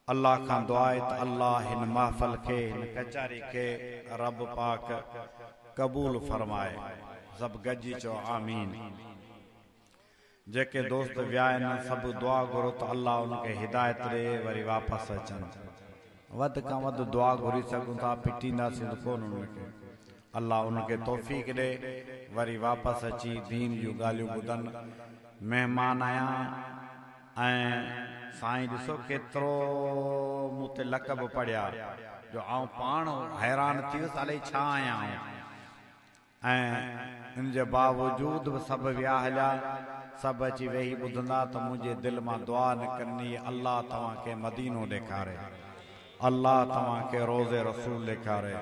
अल्लाह खां दुआ आहे त अल्लाह हिन महफ़िल खे हिन कचारी खे रब पाक क़बूल फरमाए। सभु गॾिजी चओ आमीन। जेके दोस्त विया आहिनि सभु दुआ घुरो त अल्लाह उनखे हिदायत ॾे वरी वापसि अचनि। वधि खां वधि दुआ घुरी सघूं था, पिटींदासीं त कोन उनखे। अल्लाह उनखे तौफ़ीक़ ॾे वरी वापसि अची दीन जूं ॻाल्हियूं ॿुधनि। महिमान आया ऐं साईं ॾिसो केतिरो मूं ते लक़ब पढ़िया जो आउं पाण हैरान थी वियुसि अलाए छा आहियां। ऐं इन जे बावजूद बि सभु विया हलिया, सभु अची वेही ॿुधंदा त मुंहिंजे दिलि मां दुआ निकिरंदी, अल्लाह तव्हांखे मदीनो ॾेखारे, अल्लाह तव्हांखे रोज़े रसूल ॾेखारे।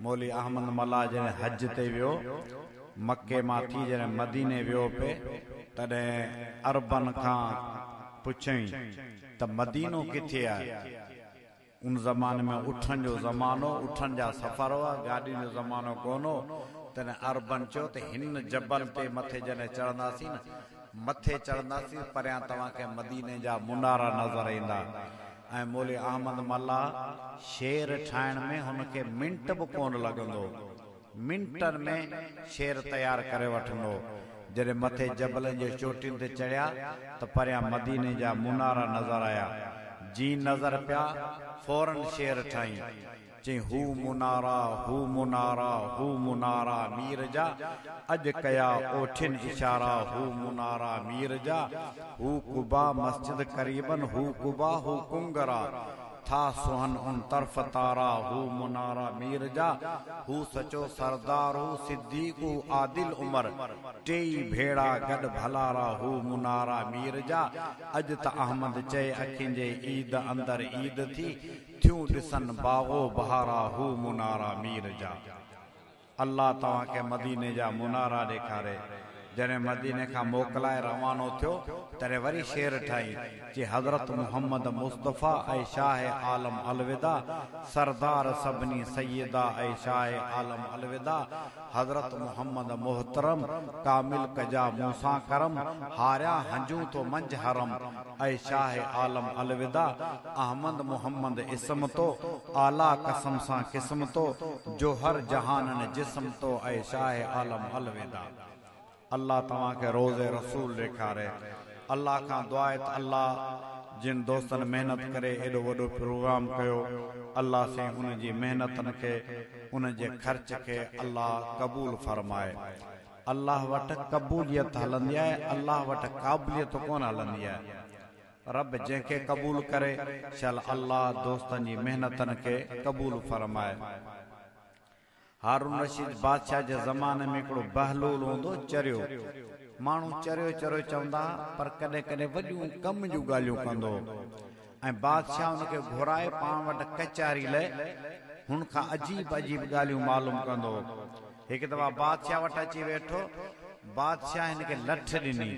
मौली अहमद मल्ला जॾहिं हज ते वियो, मके मां थी जॾहिं मदीने वियो पिए, तॾहिं अरबन खां पुछई त मदीनो किथे आहे। उन ज़माने में उठनि जो ज़मानो, उठनि जा सफ़र हुआ, गाॾियुनि जो ज़मानो कोन हो। तॾहिं अरबन चयो त हिन जबल ते मथे जॾहिं चढ़ंदासीं न, मथे चढ़ंदासीं परियां तव्हांखे मदीने जा मुनारा नज़र ईंदा। ऐं मौली अहमद मल्ला शेर ठाहिण में हुनखे मिंट बि कोन लॻंदो, मिंटनि में शेर तयारु करे वठंदो। जॾहिं मथे जबलनि जे चोटियुनि ते चढ़िया त परियां मदीने जा मुनारा नज़र आया। जी नज़र पिया फौरन शेर ठाही, चई हू मुनारा, हू मुनारा, हू मुनारा मीर जा, अॼु कया ओठिन इशारा, हू मुनारा मीर जा, हू कुबा मस्जिद करीबन, हू कुबा, हू कुंगरा था सुहन उन तरफ तारा, हू मुनारा मीर जा, हू सचो सरदार, हू सिद्दीक, हू आदिल उमर, टेई भेड़ा गॾ भलारा, हू मुनारा मीर जा। अॼु त अहमद चए अखियुनि जे ईद अंदरि ईद थी, थियूं ॾिसनि बागो बहारा, हू मुनारा मीर जा। अल्लाह तव्हांखे मदीने जा मुनारा ॾेखारे। जॾहिं मदीने खां मोकिलाए रवानो थियो तॾहिं वरी शेर ठाही, जे हज़रत मुहम्मद मुस्तफ़ा ऐं शाह आलम अलविदा, सरदार सभिनी सैयदा ऐं शाह आलम अलविदा, हज़रत मुहम्मद मोहतरम कामिल कजा मूसां करम, हारिया हंजूं तो मंझ हरम ऐं शाह आलम अलविदा, अहमद मुहम्मद इस्म तो आला कसम सां क़िस्म तो, जो हर जहानन जिस्म तो ऐं शाह आलम अलविदा। अल्लाह तव्हांखे रोज़े रसूल ॾेखारे। अल्लाह खां दुआ आहे त अल्लाह जिन दोस्तनि महिनत करे एॾो वॾो प्रोग्राम कयो, अल्लाह से उन जी महिनतनि खे, उन जे ख़र्च खे अल्लाह क़बूल फरमाए। अल्लाह वटि क़बूलियत हलंदी आहे, अल्लाह वटि क़ाबिलियत कोन हलंदी आहे। रब जंहिंखे क़बूल करे शल अल्लाह दोस्तनि जी महिनतनि खे क़बूल फरमाए। हारून रशीद बादशाह जे ज़माने में हिकिड़ो बहलूल हूंदो, चरियो माण्हू चरियो चरियो चवंदा, पर कॾहिं कॾहिं वॾियूं कम जूं ॻाल्हियूं कंदो। ऐं बादशाह हुनखे घुराए पाण वटि कचहरी लाइ, हुन खां अजीब अजीब ॻाल्हियूं मालूम कंदो। हिकु दफ़ा बादशाह वटि अची वेठो, बादशाह हिनखे लठ ॾिनी,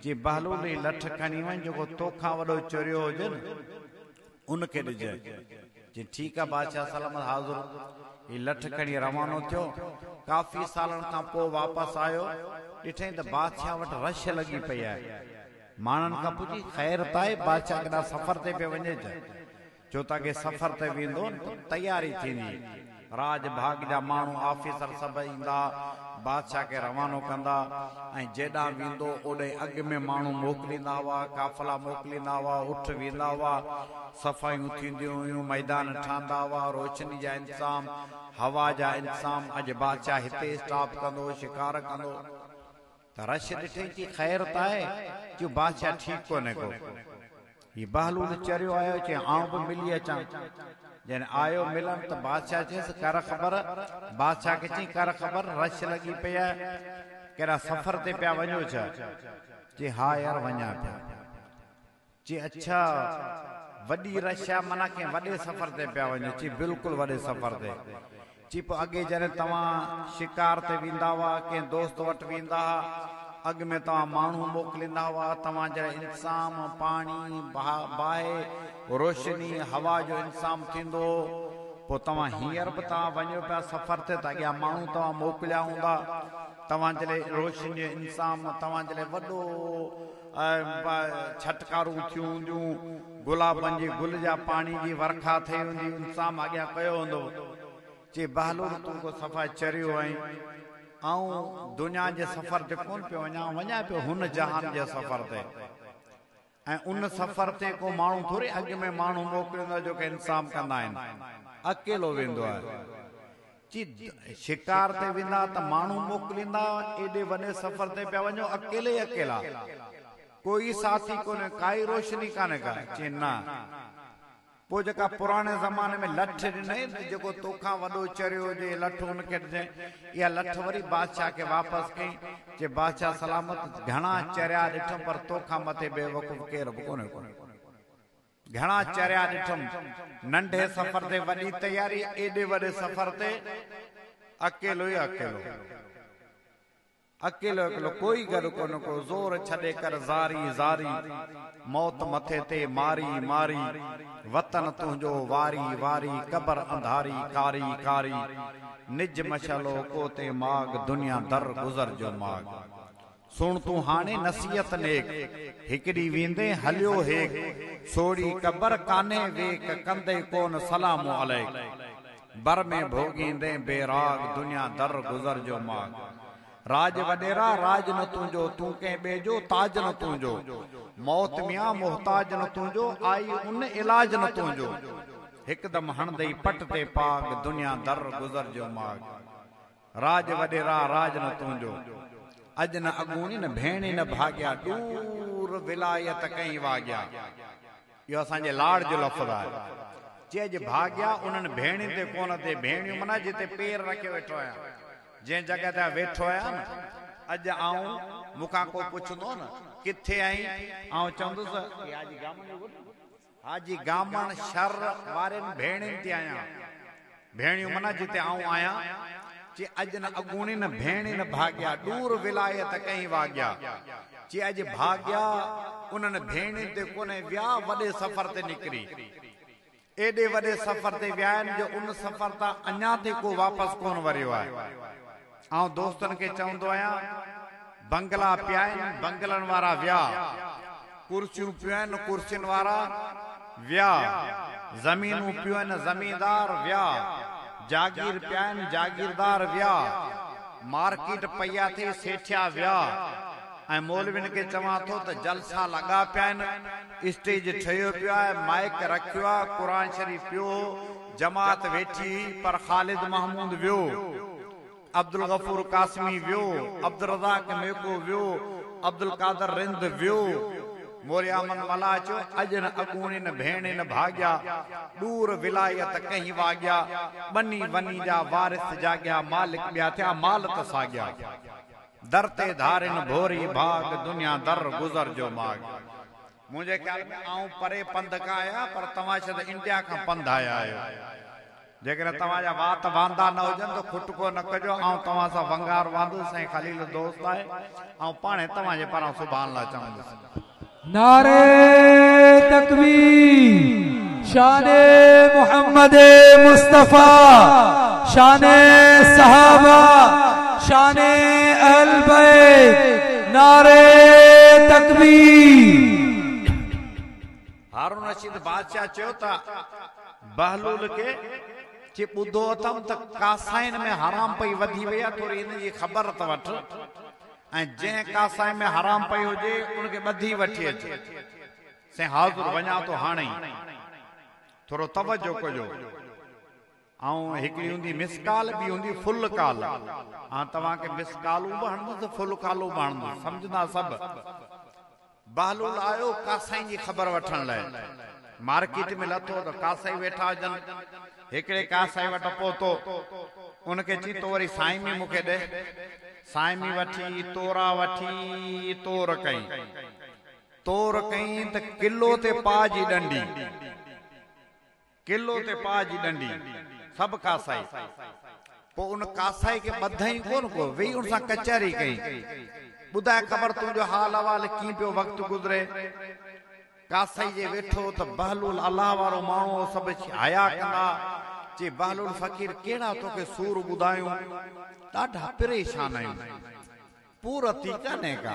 चई बहलूल जी लठ खणी वञ, जेको तोखां वॾो चोरियो हुजे न उनखे ॾिजे। चई ठीकु आहे बादशाह सलामत हाज़ुर। ही लठ खणी रवानो थियो। काफ़ी सालनि खां पोइ वापसि आयो, ॾिठई त बादशाह वटि रश लॻी पई आहे। माण्हुनि खां पुछी ख़ैर त आहे, बादशाह केॾा सफ़र ते पियो वञे छो त अॻे सफ़र ते वेंदो तयारी थींदी, राज भाग जा माण्हू ऑफिसर सभु ईंदा, बादशाह खे रवानो कंदा, ऐं जेॾां वेंदो ओॾे अॻु में माण्हू मोकिलींदा हुआ, काफ़िला मोकिलींदा हुआ, उठ वेंदा हुआ, सफ़ाइयूं थींदियूं हुयूं, मैदान ठहंदा हुआ, रोशनी जा इंतज़ाम, हवा जा इंतज़ाम। अॼु बादशाह हिते स्टॉप कंदो, शिकार कंदो। त रश ॾिठई कि ख़ैर त आहे, कि बादशाह ठीकु कोन्हे को। हीउ बहलूल चरियो आयो, चई आउं बि मिली अचां। जॾहिं आयो मिलन त बादशाह चयसि कर ख़बर। बादशाह खे चई कर ख़बर, रश लॻी पई आहे, कहिड़ा सफ़र ते पिया वञो छा? चई हा यार वञा पिया। चई अच्छा वॾी रश आहे, माना कंहिं वॾे सफ़र ते पिया वञो? चई बिल्कुलु वॾे सफ़र ते। चई पोइ अॻे जॾहिं तव्हां शिकार ते वेंदा हुआ, कंहिं दोस्त वटि वेंदा हुआ, अॻु में तव्हां माण्हू मोकिलींदा हुआ, तव्हां जॾहिं इंतज़ाम पाणी बाहि रोशनी हवा जो इंतज़ाम थींदो हो, पोइ तव्हां हींअर बि तव्हां वञो पिया सफ़र ते त अॻियां माण्हू तव्हां मोकिलिया हूंदा, तव्हां जॾहिं रोशनी जो इंतज़ाम, तव्हां जॾहिं वॾो छटकारूं थियूं हूंदियूं, गुलाबनि जी गुल जा पाणी जी वर्खा थी हूंदी, इंसाम अॻियां कयो हूंदो। चई बहलूल तूं को सफ़ा चरियो आहीं, ऐं दुनिया जे सफ़र ते कोन पियो वञा पियो हुन जहान जे सफ़र ते। ऐं उन सफ़र ते को माण्हू थोरी अॻु में माण्हू मोकिलींदो जो कि इंसाम कंदा आहिनि, अकेलो वेंदो आहे। शिकार ते वेंदा त माण्हू मोकिलींदा, एॾे वॾे सफ़र ते पिया वञो अकेले ई अकेला, कोई साथी कोन्हे, काई रोशनी कान्हे का। चई न, पोइ जेका पुराणे ज़माने में लठ ॾिनई, जेको तोखां वॾो चरियो हुजे लठ हुनखे ॾिनई, इहा लठ वरी बादशाह खे वापसि कई। चई बादशाह सलामत, घणा चरिया ॾिठमि पर तोखां मथे बेवकूफ़ केरु बि कोन्हे। घणा चरिया ॾिठमि, नंढे सफ़र ते वॾी तयारी, एॾे वॾे सफ़र ते अकेलो ई अकेलो, अकेलो अकेलो, कोई गॾु कोन को। ज़ोर छॾे कर ज़ारी ज़ारी, मौत मथे ते मारी मारी, वतन तुंहिंजो वारी वारी, क़बर अंधारी कारी कारी, निज मशलो कोते माग, दुनिया दर गुज़र जो माग। सुण तूं हाणे नसीहत नेक, हिकड़ी वेंदे हलियो हेक, सोड़ी क़बर कान्हे वेक, कंदे कोन सलाम अलैक, बर में भोगींदे बेराग, दुनिया दर गुज़र जो माग। राज वडेरा राज न तुंहिंजो, तूं कंहिं ॿिए जो ताज न तुंहिंजो, मौत मियां मोहताज न तुंहिंजो, आई उन इलाज न तुंहिंजो, हिकदम हणदई पट ते पाग, दुनिया दर गुज़र जो माग। राज वडेरा राज न तुंहिंजो, अज न अगूणी न भेणी न भाग्या, दूर विलायत कई वाग्या। इहो असांजे लाड़ जो लफ़्ज़ आहे। चए जे भाग्या उन्हनि भेणी ते कोन ते, भेणियूं माना जिते पेर रखे वेठो आहियां, जंहिं जॻह ते वेठो आहियां न। अॼु आऊं मूंखां को पुछंदो न किथे आई, आऊं चवंदुसि हाजी गामण शर वारनि भेणियुनि ते आहियां। भेणियूं माना जिते आऊं आहियां। चए अॼु न अगूणी न भेणी न भाग्या, दूर विलायत कई वाग्या। चए अॼु भाग्या उन्हनि भेणियुनि ते कोन्हे, विया वॾे सफ़र ते निकिरी, एॾे वॾे सफ़र ते विया आहिनि जो उन सफ़र तां अञा ते को वापसि कोन वरियो आहे। ऐं दोस्तनि खे चवंदो आहियां, बंगला पिया आहिनि, बंगलनि वारा विया, कुर्सियूं पियूं आहिनि, कुर्सियुनि वारा विया, ज़मीनूं पियूं आहिनि, ज़मीनदार विया, जागीर पिया आहिनि, जागीरदार विया, मार्केट पया थी, सेठिया विया। ऐं मौलविन खे चवां थो त जलसा लॻा पिया आहिनि, स्टेज ठहियो पियो आहे, माइक रखियो आहे, क़ुरान शरीफ़ पियो, जमात वेठी, पर ख़ालिद महमूद वियो, अब्दुल गफूर कासमी वियो, अब्दुल रज़ाक मेको वियो, अब्दुल कादर रिंद वियो। मोरिया मन मला चयो अॼु न अगूणी न भेण न भाग्या, दूर विलायत कहीं वाग्या, बनी वनी जा वारिस जाग्या, मालिक ॿिया थिया माल त साग्या। दर ते धारिन भोरी भाग, दुनिया दर गुज़र जो माग। मुंहिंजे ख्याल में आऊं परे पंध खां आहियां, पर तव्हां शायदि इंडिया खां पंध आया आहियो। जेकॾहिं तव्हांजा वात वांदा न हुजनि त खुटको न कजो। ऐं तव्हां सां वंगार वांदुसि, साईं ख़लील दोस्त आहे, ऐं पाणे तव्हांजे पारां सुभाणे लाइ चवंदुसि। नारे तकबीर, शाने मोहम्मद मुस्तफा, शाने सहाबा, शाने अहल बैत, नारे तकबीर। हारून रशीद बादशाह चयो त बहलूल खे कि ॿुधो अथमि त कासाइन में हराम पई वधी वई आहे, थोरी हिन जी ख़बर त वठ, ऐं जंहिं कासाइन में हराम पई हुजे उनखे ॿधी वठी अचे। से हाज़ुर वञा थो हाणे ई, थोरो तवजो कजो। ऐं हिकिड़ी हूंदी मिस कॉल, ॿी हूंदी फुल कॉल। ऐं तव्हांखे मिस कॉलूं बि हणंदुसि, फुल कॉलूं बि हणंदुसि, सम्झंदा सभु। बहलूल आयो कासाइन जी ख़बर वठण लाइ, मार्केट में लथो त कासाई वेठा हुजनि। हिकिड़े कासाई वटि पहुतो, उनखे चई तो वरी साइमी मूंखे ॾे। साइमी वठी, तोरा वठी, तोर कई त किलो ते पा जी डंडी, किलो ते पा जी डंडी, सभु कासाई। पोइ उन कासाई खे ॿधई कोन को, वेही उन सां कचहरी कई, ॿुधाए ख़बर तुंहिंजो हाल अहवाल कीअं पियो वक़्तु गुज़रे। कासाई जे वेठो त बहलूल अलाह वारो माण्हू, सभु हया कंदा। चई बहलूल फ़कीर कहिड़ा तोखे सूर ॿुधायूं, ॾाढा परेशान आहियूं, पूरती कान्हे का।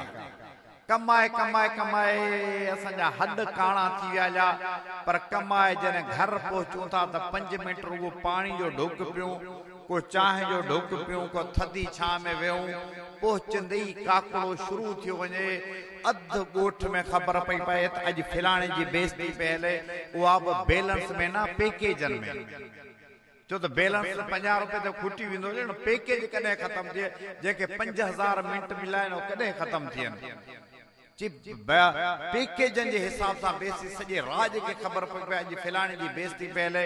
कमाए कमाए कमाए असांजा हद काणा थी विया पर कमाए जॾहिं घर पहुचूं था त 5 मिंट रुगो पाणी जो ढुक पियूं को चांहि जो ढुक पियूं को थधी छां में वेहूं पहुचंदे ई काकड़ो शुरू थियो वञे अध ॻोठ में ख़बर पई पए त अॼु फलाणे जी बेइज़ती पई हले उहा बि बैलेंस में न पैकेजनि में छो त बैलेंस 50 रुपए ते खुटी वेंदो न पैकेज कॾहिं ख़तम थिए जेके 5000 मिंट मिलाइनि कॾहिं ख़तम थियनि पैकेजनि जे हिसाब सां बेइज़ती सॼे राज खे ख़बर पई पए अॼु फलाणे जी बेइज़ती पई हले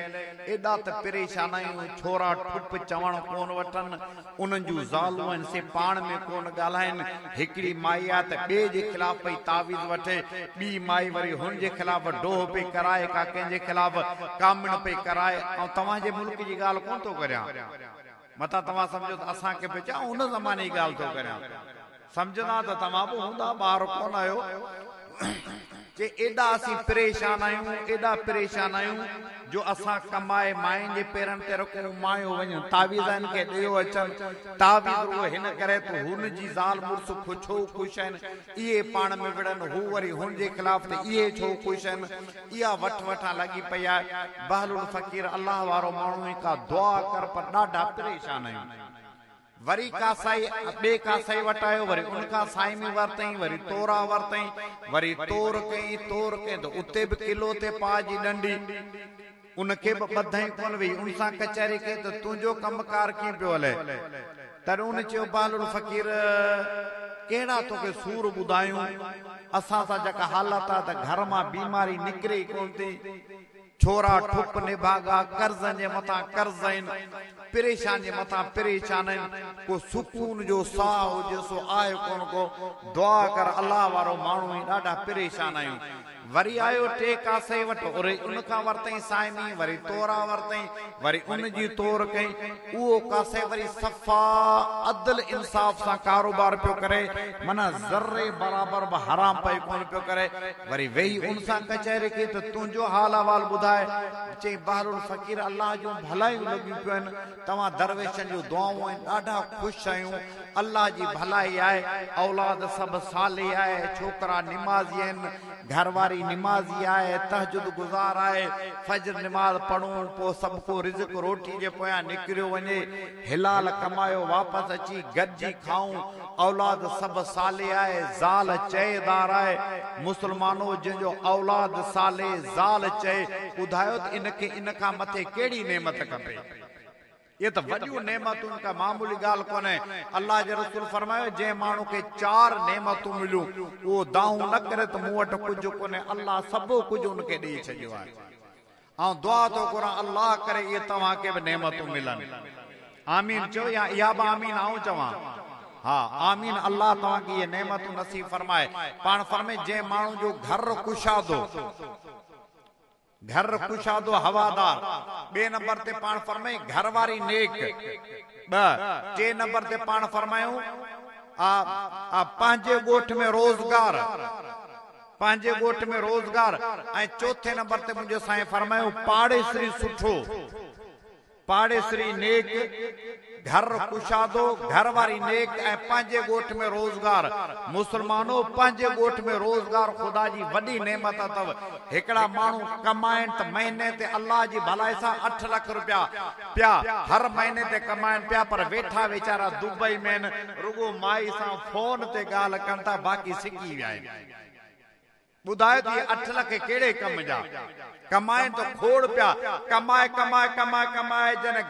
एॾा त परेशान आहियूं छोरा ठुप चवण कोन वठनि उन्हनि जूं ज़ालूं आहिनि से पाण में कोन ॻाल्हाइनि हिकिड़ी माई आहे त ॿिए जे ख़िलाफ़ पई तावीज़ वठे ॿी माई वरी हुन जे ख़िलाफ़ डोह पई कराए का कंहिंजे ख़िलाफ़ कामिण पई कराए ऐं तव्हांजे मुल्क जी ॻाल्हि कोन थो करियां मथां तव्हां सम्झो त असांखे पई चवां उन ज़माने जी ॻाल्हि थो करियां समझना त तव्हां बि हूंदा ॿार कोन आहियो जे एॾा असीं परेशान आहियूं जो असां कमाए मायुनि जे पेरनि ते रखूं मायूं वञनि तावीज़नि खे ॾियो अचनि तावीज़ उहो हिन करे त हुन जी ज़ाल मुड़ुस छो ख़ुशि आहिनि इहे पाण में विढ़नि हू वरी हुन जे ख़िलाफ़ त इहे छो ख़ुशि आहिनि इहा वठां लॻी पई आहे बहलुल फ़क़ीर अलाह वारो माण्हू ई का दुआ कर पर ॾाढा परेशान आहियूं वरी का साई ॿिए का साई वटायो वरी उनखां साई में वरतई वरी तोरा वरतई वरी तोर कई त उते बि किलो ते पा जी डंडी उनखे बि ॿधई कोन वई उन सां कचहरी कई त तुंहिंजो कमकार कीअं पियो हले त उन चयो बहलुल फ़क़ीर कहिड़ा तोखे सूर ॿुधायूं असां सां जेका हालत आहे त घर मां बीमारी निकिरे ई कोन थी छोरा ठुप निभागा कर्ज़नि जे मथां कर्ज़ आहिनि परेशान जे मथां परेशान आहिनि को सुकून जो साह हुजे सो आहे कोन को दुआ कर अलाह वारो माण्हू ई ॾाढा परेशान आहियूं वरी आयो टे कासे वटि वरी उनखां वरतई साइमी वरी तोरा वरतई वरी उन जी तोर कई उहो कासे वरी सफ़ा अदल इंसाफ़ सां कारोबार पियो करे माना ज़र्रे बराबर बि हराम पई कोन पियो करे वरी वेही उन सां कचहरी कई त तुंहिंजो हाल अहवाल ॿुधाए चई बहलुल फ़क़ीर अलाह जूं भलायूं लॻियूं पियूं आहिनि तव्हां दरवेशनि जूं दुआऊं आहिनि ॾाढा ख़ुशि आहियूं अलाह जी भलाई आहे औलाद सभु साली आहे छोकिरा निमाज़ी आहिनि घरवारी निमाज़ी आहे तहजुद गुज़ार आहे फजर निमाज़ पढ़ूं पोइ सभु को रिज़्क़ रोटी जे पोयां निकिरियो वञे हिलाल कमायो वापसि अची गॾिजी खाऊं औलाद सभु साले आहे ज़ाल चएदार आहे मुस्लमानो जंहिंजो औलाद साले ज़ाल चए ॿुधायो त इनखे इन खां मथे कहिड़ी नेमत खपे ये तो वॾियूं नेमतुनि का मामूली ॻाल्हि कोन्हे अल्लाह जे रसूल फरमायो जंहिं माण्हू खे 4 नेमतूं मिलियूं उहो दाऊं न करे त मूं वटि कुझु कोन्हे अल्लाह सभु कुझु उनखे ॾेई छॾियो आहे ऐं दुआ थो करां अल्लाह करे इहे तव्हांखे बि नेमतूं मिलनि आमीन चओ या इहा बि आमीन आऊं चवां हा आमीन अल्लाह तव्हांखे इहे नेमतूं नसीब फरमाए पाण फरमाए जंहिं माण्हू जो घर कुशादो हवादार बे नंबर ते पाण फरमाई घरवारी नेक टे नंबर ते पाण फरमायूं पंहिंजे ॻोठ में रोज़गार ऐं चौथे नंबर ते मुंहिंजो साईं फरमायो पाड़ेसरी सुठो पाड़ेसरी नेक घर कुशादो घरवारी नेक ऐं पंहिंजे ॻोठ में रोज़गार मुस्लमानो पंहिंजे ॻोठ में रोज़गार ख़ुदा जी वॾी नेमत अथव हिकिड़ा माण्हू कमाइनि त महीने ते अल्लाह जी भलाई सां 8 लाख रुपया पिया हर महीने ते कमाइनि पिया पर वेठा वीचारा दुबई में रुगो माई सां फोन ते ॻाल्हि कनि था बाक़ी सिकी विया आहिनि ॿुधायो त 8 लाख कहिड़े कम जा कमाए तो खोड़ पिया कमाए जॾहिं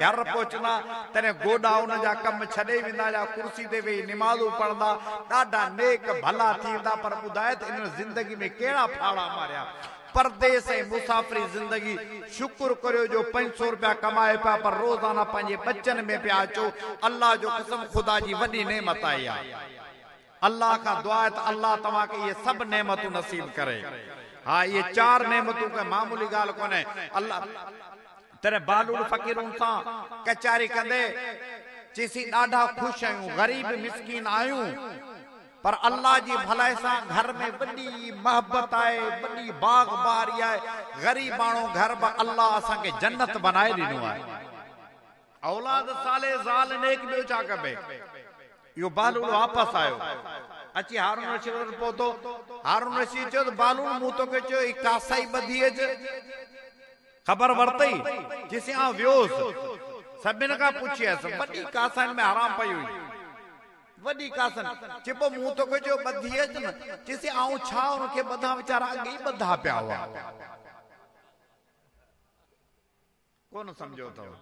घर पहुचंदा तॾहिं गोॾा उन जा कम छॾे वेंदा या कुर्सी ते वेही निमाज़ूं पढ़ंदा ॾाढा नेक भला थींदा पर ॿुधाए त इन ज़िंदगी में कहिड़ा फाड़ा मारिया परदेस ऐं मुसाफ़िरी ज़िंदगी शुक्र करियो जो 500 रुपया कमाए पिया पर रोज़ाना पंहिंजे बच्चनि में पिया अचो अल्लाह जो कसम ख़ुदा जी वॾी नेमत आई आहे अल्लाह का दुआ है त अल्लाह तव्हांखे इहे सभु नेमतूं नसीब करे हाँ ये 4 नेमतूं का मामूली ॻाल्हि कोन्हे अल्लाह तेरे बहलुल फ़क़ीरुनि सां कचहरी कंदे चईसी ॾाढा ख़ुशि आहियूं ग़रीब मिसकीन आहियूं पर अल्लाह जी भलाई सां घर में वॾी मोहब्बत आहे वॾी बाग बारी आहे ग़रीब माण्हू घर बि अल्लाह असांखे जन्नत बनाए ॾिनो आहे औलाद साले ज़ाल नेक ॿियो छा कबे इहो बहलुल वापसि आयो अची हारून रशीद वटि पहुतो। हारून रशीद चयो त बालून मूं तोखे चयो ई कासाई ॿधी अच। ख़बर वरितई जेसी आउं वियोसि सभिनि खां पुछियसि वॾी कासाइनि में हराम पई हुई, वॾी कासन चइबो मूं तोखे चयो ॿधी अच न। चइसि आउं छा हुनखे ॿधा, वीचारा अॻे ई ॿधा पिया हुआ। कोन सम्झो अथव?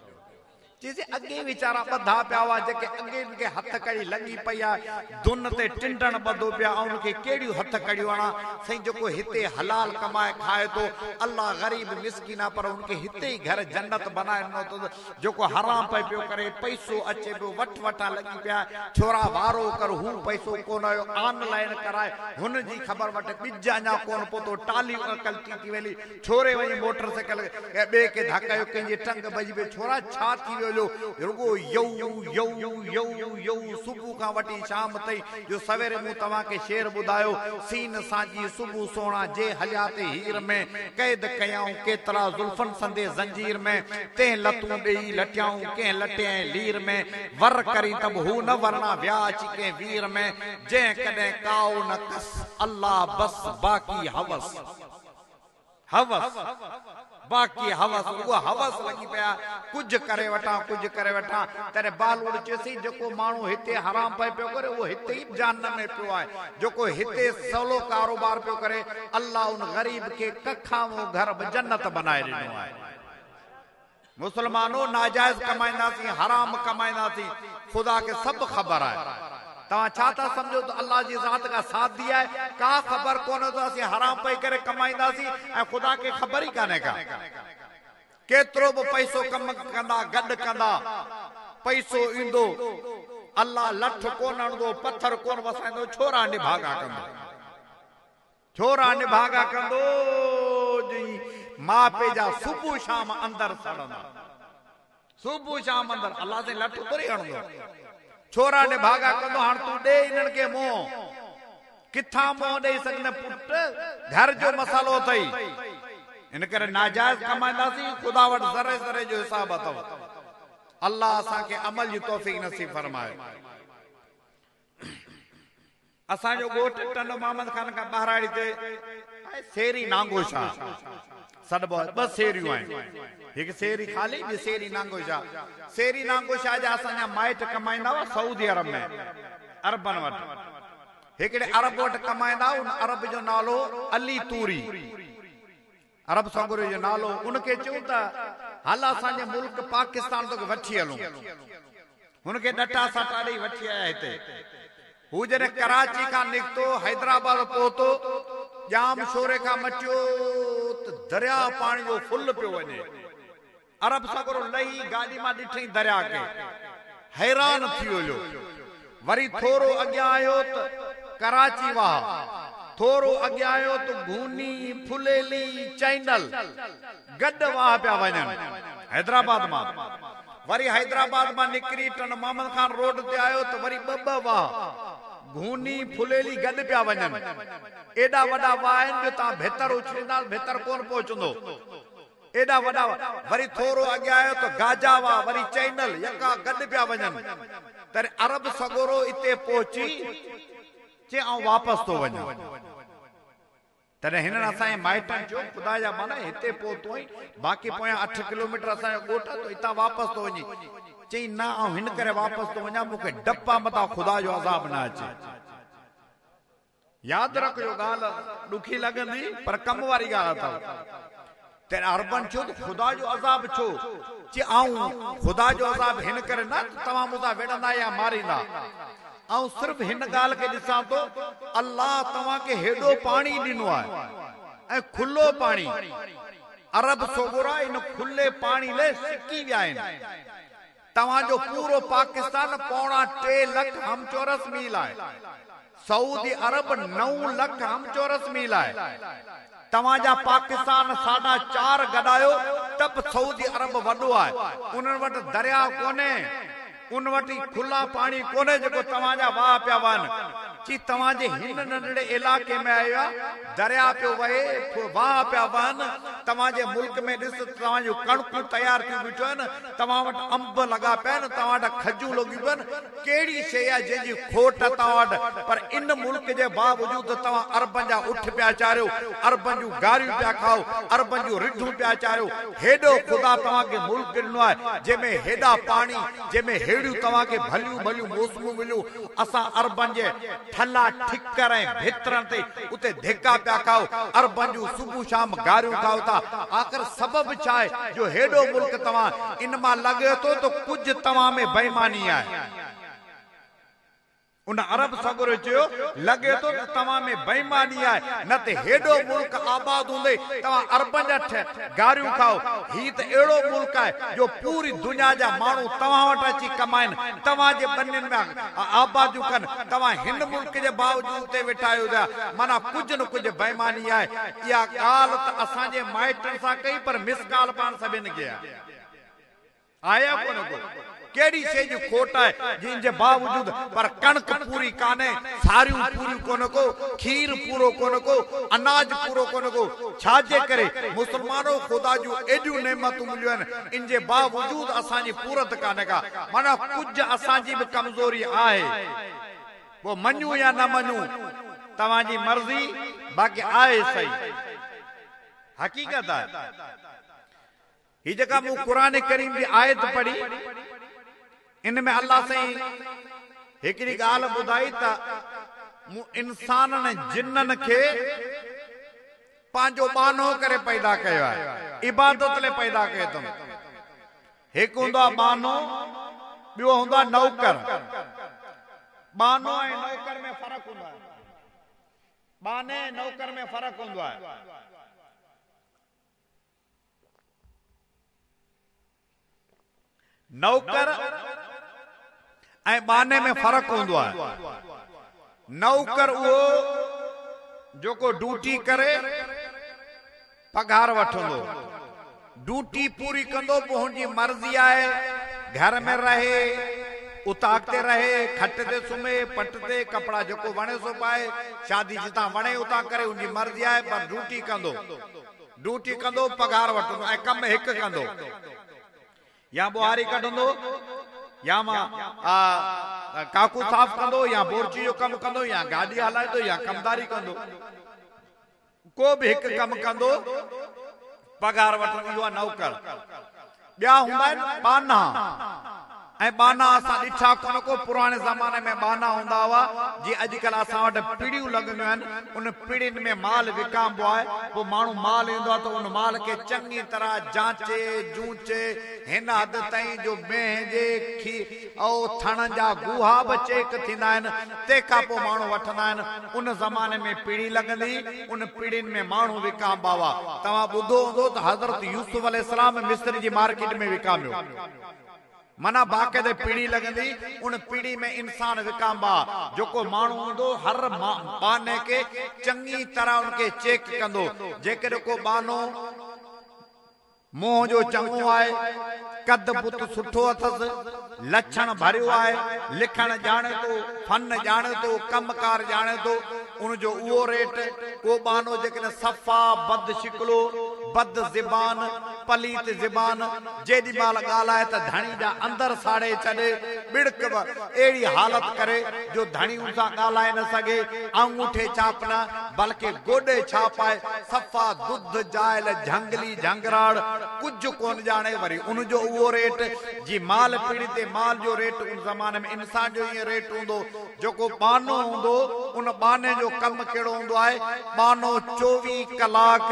चइसि अॻे वीचारा ॿधा पिया हुआ, जेके अॻे उनखे हथ कड़ी लॻी पई आहे, दुन ते टिंडण ॿधो पिया ऐं उनखे कहिड़ियूं हथ कड़ियूं आणा। साईं जेको हिते हलाल कमाए खाए थो, अल्लाह ग़रीब मिसकिन आहे, पर उनखे हिते ई घर जन्नत बनाए ॾिनो अथसि। जेको हराम पए पियो करे, पैसो अचे पियो, वठा लॻी पिया, छोरा वारो कर, हू पैसो कोन हुयो, ऑनलाइन कराए, हुनजी ख़बर वठे, ॿिज अञा कोन पहुतो, टाली गलती थी वञी, छोरे वञी मोटरसाइकिल ॿिए खे धकायो, कंहिंजी टंग बजी पई। छोरा छा थी वियो? रुगो यौ यौ यौ यौ सुबुह खां वठी शाम ताईं। जो सवेरे मूं तव्हांखे शेर ॿुधायो, सीन साजी सुबुह सोणा जे हलिया ते हीर में, क़ैद कयाऊं केतिरा ज़ुल्फन संदे ज़ंजीर में, तंहिं लतूं ॾेई लटियाऊं कंहिं लटे ऐं लीर में, वर करी तब हू न वरना विया अची कंहिं वीर में, जंहिं कॾहिं काओ न कस अल्लाह बस बाक़ी हवस। हवस बाक़ी हवस, उहा हवस लॻी पिया, कुझु करे वठां, कुझु करे वठां। तॾहिं बालूड़ चयसि जेको माण्हू हिते हराम पए पियो करे, उहो हिते ई जहन्नम में पियो आहे। जेको हिते सवलो कारोबार पियो करे, अल्लाह उन ग़रीब खे कखां घर में जन्नत बनाए ॾिनो आहे। मुस्लमानो नाजाइज़ कमाईंदासीं, हराम कमाईंदासीं, ख़ुदा खे सभु ख़बर आहे। तव्हां छा था सम्झो त अल्लाह जी ज़ात खां साथ दी आहे? का ख़बर कोन्हे त असीं हराम पई करे कमाईंदासीं ऐं ख़ुदा खे ख़बर ई कान्हे का। केतिरो बि पैसो कम कंदा, गॾु कंदा, पैसो ईंदो, अल्लाह लठ कोन हणंदो, पत्थर कोन वसाईंदो, छोरा निभागा कंदो, छोरा निभागा कंदो। माउ पीउ जा सुबुह शाम अंदरि सड़ंदा, सुबुह शाम अंदरि, अल्लाह से लठ थोरी हणंदो, छोरा निभागा कंदो। हाणे तूं ॾे इन्हनि खे मोह, किथां मोह ॾेई सघंदे पुट? घर जो मसालो अथई, इन करे नाजाइज़ कमाईंदासीं, ख़ुदा वटि ज़रे ज़रे जो हिसाब अथव। अल्लाह असांखे अमल जी तौफ़ीक़ नसीब फरमाए। असांजो ॻोठ टंडो मोहम्मद खान खां ॿाहिराड़ी ते सेरी नांगोशा सॾिबो आहे, ॿ सेरियूं आहिनि, हिकु सेरी खाली, ॿी सेरी नांगोशा। सेरी नांगोशा जा असांजा माइट कमाईंदा हुआ सऊदी अरब में, अरबनि वटि। हिकिड़े अरब वटि कमाईंदा, उन अरब जो नालो अली तूरी, अरब सगुरे जो नालो। उनखे चयूं त हल असांजे मुल्क पाकिस्तान तोखे वठी हलूं, हुनखे ॾटा सटा ॾेई वठी आया हिते। हू जॾहिं कराची खां निकितो, हैदराबाद पहुतो, जाम शोरे खां मटियो त दरिया पाणी जो फुल पियो वञे। अरब सगुरो लही गाॾी मां ॾिठई दरिया खे, हैरान थी वियो। वरी थोरो अॻियां आयो त कराची वाह, थोरो अॻियां आयो त भूनी, फुलेली, चैनल गॾु वाह पिया वञनि हैदराबाद मां। वरी हैदराबाद मां निकिरी टन मोहम्मद खान रोड ते आयो त वरी ॿ वाह, भूनी, फुलेली गॾु पिया वञनि। एॾा वॾा वाह आहिनि जो तव्हां भितर उछलींदा, भितर कोन पहुचंदो, एॾा वॾा। वरी थोरो अॻियां आयो त गाजा वाह, वरी चैनल, यका गॾु पिया वञनि। त अरब सगोरो हिते पहुची चए आउं वापसि थो वञा। तॾहिं हिननि असांजे माइटनि चयो ख़ुदा जा माना हिते पहुतो आई, बाक़ी पोयां 8 किलोमीटर असांजो ॻोठ आहे, त हितां वापसि थो वञी। चई न, आउं हिन करे वापसि थो वञा, मूंखे डपा मथां ख़ुदा जो अज़ाब न अचे। यादि रखियो, ॻाल्हि ॾुखी लॻंदी पर कम वारी ॻाल्हि अथव। त अरबन चयो त ख़ुदा जो अज़ाब छो? चई आउं ख़ुदा जो अज़ाब हिन करे न तव्हां मूंसां विढ़ंदा या मारींदा, ऐं सिर्फ़ु हिन ॻाल्हि खे ॾिसां थो, अल्लाह तव्हांखे हेॾो पाणी ॾिनो आहे ऐं खुलो पाणी। अरब सोगोरा इन खुले पाणी लाइ सिकी विया आहिनि। तव्हांजो पूरो पाकिस्तान 3.25 लख हमचौरस मील आहे, सऊदी अरब 9 लख हमचौरस मील आहे। तव्हांजा पाकिस्तान 4.5 गॾायो त बि सऊदी अरब वॾो आहे। उन्हनि वटि दरिया कोन्हे, उन वटि खुला पाणी कोन्हे जेको तव्हांजा वाह पिया वहनि। चई तव्हांजे हिन नंढड़े इलाइक़े में आया दरिया पियो वहे वाह पिया वहनि तव्हांजे मुल्क में ॾिस तव्हांजूं कणकूं तयार थियूं बीठियूं आहिनि तव्हां वटि अंब लॻा पिया आहिनि तव्हां वटि खजूं लॻियूं पियूं आहिनि कहिड़ी शइ आहे जंहिंजी खोट तव्हां वटि पर इन मुल्क जे बावजूदि तव्हां अरबनि जा उठ पिया चारियो अरबनि जूं गारियूं पिया खाओ अरबनि जूं रिढूं पिया चारियो हेॾो ख़ुदा तव्हांखे मुल्क ॾिनो आहे जंहिंमें हेॾा पाणी जंहिंमें हेड़ियूं तव्हांखे भलियूं भलियूं मौसमूं मिलियूं असां अरबनि जे ठला ठिकर ऐं भितरनि ते उते धिका पिया खाओ अरबनि जूं सुबुह शाम गारियूं खाओ था आख़िर सबबु छा आहे जो हेॾो मुल्क तव्हां इन मां लॻे थो त कुझु तव्हां में बेईमानी आहे उन अरब सगुर चयो लॻे थो त तव्हां में बेईमानी आहे न त हेॾो मुल्क आबाद हूंदे तव्हां अरबनि जा गारियूं खाओ ही त अहिड़ो मुल्क आहे जो पूरी दुनिया जा माण्हू तव्हां वटि अची कमाइनि तव्हांजे ॿनियुनि में आबादियूं कनि तव्हां हिन मुल्क जे बावजूदि ते वेठा आहियो था माना कुझु न कुझु बेईमानी आहे इहा ॻाल्हि त असांजे माइटनि सां कई पर मिसकाल पाण सभिनि खे आया कोन को केड़ी शे जी खोट है जिन जे बावजूद पर कणक पूरी काने सारियूं पूरी कोन को खीर पूरो कोन को अनाज पूरो कोन को छाजे करे मुसलमानों खुदा जो एडियो नेमतूं मिलियूं आहिनि इन जे बावजूद असां जी पूरत काने का माना कुछ असां जी भी कमजोरी आहे वो मन्नू या न मन्नू तव्हां जी मर्जी बाकी आहे सही हकीकत है ही जगह मु कुरान करीम की आयत पढ़ी इनमें अल्लाह से हिकड़ी गाल बुधाई ता इंसान ने जिन्नन के पांचो बानो करे पैदा कयो है इबादत ले पैदा कयो तुम एक हुंदा बानो बियो हुंदा नौकर बानो ए नौकर में फर्क हुंदा है बाने नौकर में फर्क हुंदा है नौकर ऐं बाने में फर्क होंदो है नौकर वो जो को ड्यूटी करे पगार वठंदो ड्यूटी पूरी कंदो पोइ हुनजी मर्जी आहे घर में रहे उताकते रहे खट ते सुमे पट ते कपड़ा जो वणे सो पाए शादी जितां वणे उतां करे उनजी मर्जी आहे पर ड्यूटी कंदो पगार वठंदो ऐं कम हिक कंदो या बुहारी कढंदो या मां काकू साफ कंदो या बोरची जो कम कंदो या गाड़ी हलाए या कमदारी कंदो को भी एक कम कंदो पगार वठंदो इहो नौकर ॿिया हूंदा आहिनि बाना ऐं बाना असां ॾिठा कोन को पुराणे ज़माने में बाना हूंदा हुआ जी अॼुकल्ह असां वटि पीढ़ियूं लॻंदियूं आहिनि उन पीढ़ियुनि में माल विकामबो आहे पोइ माण्हू माल ईंदो आहे त उन माल खे चङी तरह जांचे जूचे हिन हद ताईं जो मेंह जे थण जा गुहा बि चेक थींदा आहिनि तंहिंखां पोइ माण्हू वठंदा आहिनि उन ज़माने में पीढ़ी लॻंदी उन पीढ़ियुनि में माण्हू विकामबा हुआ तव्हां ॿुधो हूंदो त हज़रत यूसुफ अलैहिस्सलाम मिस्र जी मार्केट में विकामियो मना बाक़ायदे पीढ़ी लगंदी उन पीढ़ी में इंसान विकामबा जो को माण्हू हूंदो हर बाने के चंगी तरह उनके चेक कंदो जेकर को बानो मुंह जो चंगो आहे कद बुत सुठो अथस लक्षण भरियो आहे लिखण जाने तो फन जाने तो कमकार जाने तो उन जो उहो रेट को बानो जेकर सफ़ा बद शिकलो बद ज़बान पलीत ज़बान जेडी माल ॻाल्हाए त धणी जा अंदर साड़े छॾे बिड़क अहिड़ी हालत करे जो धणी उन सां ॻाल्हाए न सघे अंगूठे छाप न बल्कि गोॾे छाप आहे सफ़ा दुध जायल झंगली झंगराड़ कुछ कोन जाने वरी उन जो उहो रेट जी माल पीढ़ी ते माल जो रेट उन ज़माने में इंसान जो ये रेट हुंदो जेको बानो हुंदो उन बाने जो कम केड़ो हुंदो आहे बानो 24 कलाक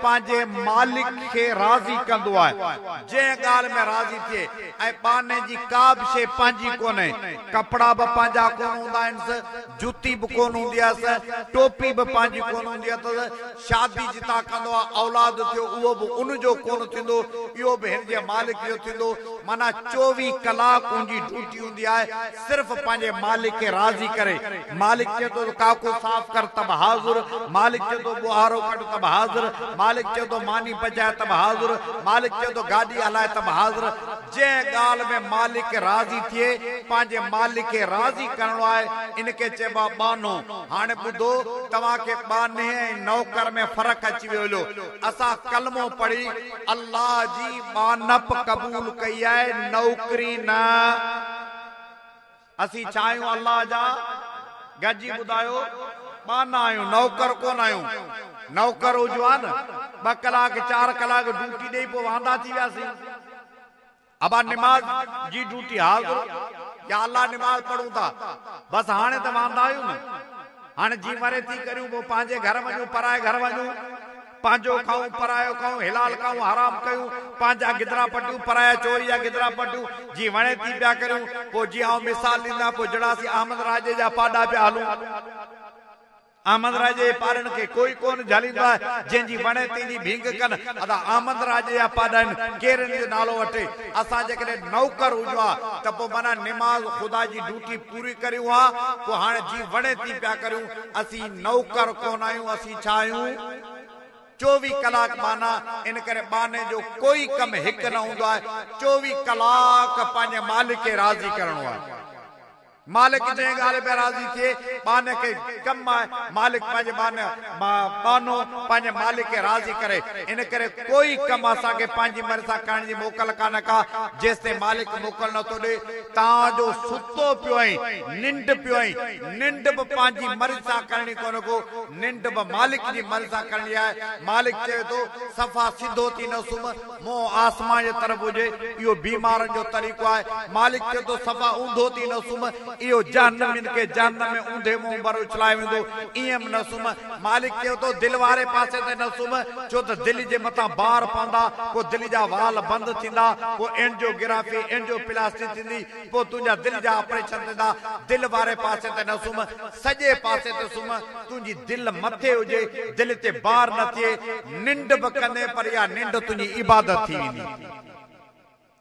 पांजे मालिक के राजी कंदो आहे जे गाल में राजी थिए ऐं बाने जी का भी शे पांजी कोने कपड़ा भी पांजा कोन हुंदा आहिनि जूती भी कोन हुंदी आहे टोपी भी पांजी कोन हुंदी आहे शादी जिता कंदो आहे औलाद थियो उहो भी उन जो कोन थींदो इहो भी हिन जे मालिक जो थींदो माना 24 कलाक उनजी ड्यूटी हुंदी आहे सिर्फ पांजे मालिक के राजी करे मालिक के तो काको साफ कर तब हाजिर मालिक के तो बुहारो कट तब हाजिर मालिक के तो मानी पजाए तब हाजिर मालिक के तो गाड़ी हलाए तब हाजिर जे गाल में मालिक राज़ी थिए पंहिंजे मालिक खे राज़ी करणो आहे इनके चइबो आहे बानो। हाणे ॿुधो तव्हां खे बाने ऐं नौकर में फ़र्क़ु अची वियो। असां कलमो पढ़ी अल्लाह जी बानप क़बूल कई आहे, नौकरी न। असीं छा आहियूं? अल्लाह जा गजी ॿुधायो बाना आहियूं, नौकर कोन आहियूं। नौकर हुजो आहे न 2 कलाक 4 कलाक ड्यूटी ॾेई पोइ वांदा थी वियासीं। अबा निमाज़ जी ड्यूटी हाज़िर या अल्लाह निमाज़ पढ़ूं था बसि हाणे त वांदा आहियूं न। हाणे जी मरे थी करियूं पोइ पंहिंजे घर वञूं, पराए घर वञूं, पंहिंजो खाऊं परायो खाऊं, हिलाल खाऊं हराम कयूं, पंहिंजा गिदरा पटियूं पराया चोरी जा गिदरा पटियूं जी वणे थी पिया करियूं। पोइ जीअं आउं मिसाल ॾींदा पोइ जड़ासी अहमद राजे जा पाॾा पिया हलूं। अहमद राजे जे पाड़नि खे कोई कोन झलींदो आहे, जंहिंजी वणे तंहिंजी भींग कनि। अदा अहमद राजे जा पाॾा आहिनि, केरु जो नालो वठे। असां जेकॾहिं नौकर हुजो आहे त पोइ माना निमाज़ ख़ुदा जी ड्यूटी पूरी करियूं आहे, पोइ हाणे जी वणे थी पिया करियूं। असीं नौकर कोन आहियूं, असीं छा आहियूं? 24 कलाक माना। इन करे बाने जो कोई कम हिकु न हूंदो आहे। 24 कलाक पंहिंजे मालिक खे राज़ी करणो आहे। मालिक जंहिं ॻाल्हि पे राज़ी थिए बाने खे कम आहे। मालिक पंहिंजे बानो पंहिंजे मालिक खे राज़ी करे। इन करे कोई कम असांखे पंहिंजी मर्ज़ी सां करण जी मोकल कान का जेसिताईं मालिक मोकल नथो ॾे। तव्हांजो सुतो पियो आई, निंड पियो आई, निंड बि पंहिंजी मर्ज़ी सां करणी कोन को, निंड बि मालिक जी मर्ज़ी सां करणी आहे। मालिक चए थो सफ़ा सिधो थी न सुम्ह, मुंहुं आसमान जे तरफ़ हुजे, इहो बीमारनि जो तरीक़ो आहे। मालिक चए थो सफ़ा ऊंधो थी न सुम्ह, इहो जहन्नम खे जहन्नम में ऊंधे मुंहुं भर उछलाए वेंदो, ईअं न सुम्ह। मालिक चयो तो दिलि वारे पासे ते न सुम्ह, छो त दिलि जे मथां बार पवंदा, पोइ दिलि जा वाल बंदि थींदा, पोइ एंजियोग्राफी एंजियोप्लास्टी थींदी, पोइ तुंहिंजा दिलि जा ऑपरेशन थींदा। दिलि वारे पासे ते न सुम्ह, सॼे पासे ते सुम्ह। तुंहिंजी दिलि मथे हुजे, दिलि ते बार न थिए। निंड बि कंदे पर इहा निंड तुंहिंजी इबादत थी वेंदी।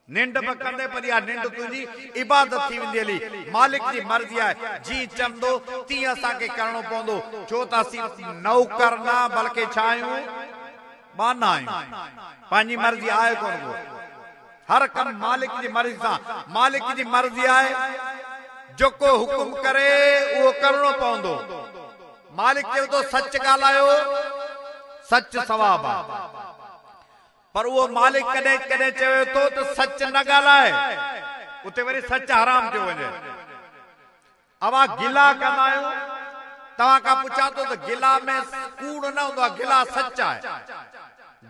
निंड बि कंदे पर इहा निंड तुंहिंजी इबादत थी वेंदी हली। मालिक जी मर्ज़ी आहे, जी चवंदो तीअं असांखे करणो पवंदो। छो त असीं नौकर न बल्कि छा आहियूं? बाना आहियूं। पंहिंजी मर्ज़ी आहे कोन को, हर कम मालिक जी मर्ज़ी सां। मालिक जी मर्ज़ी आहे, जेको हुकुम करे उहो करणो पवंदो। मालिक चए थो सच ॻाल्हायो, सच सवाब आहे। पर उहो मालिक कॾहिं कॾहिं चवे थो त सच न ॻाल्हाए, उते वरी सच हराम थियो वञे। अवा गिला कंदा आहियूं, तव्हां खां पुछां थो त गिला में कूड़ न हूंदो आहे, गिला सच आहे।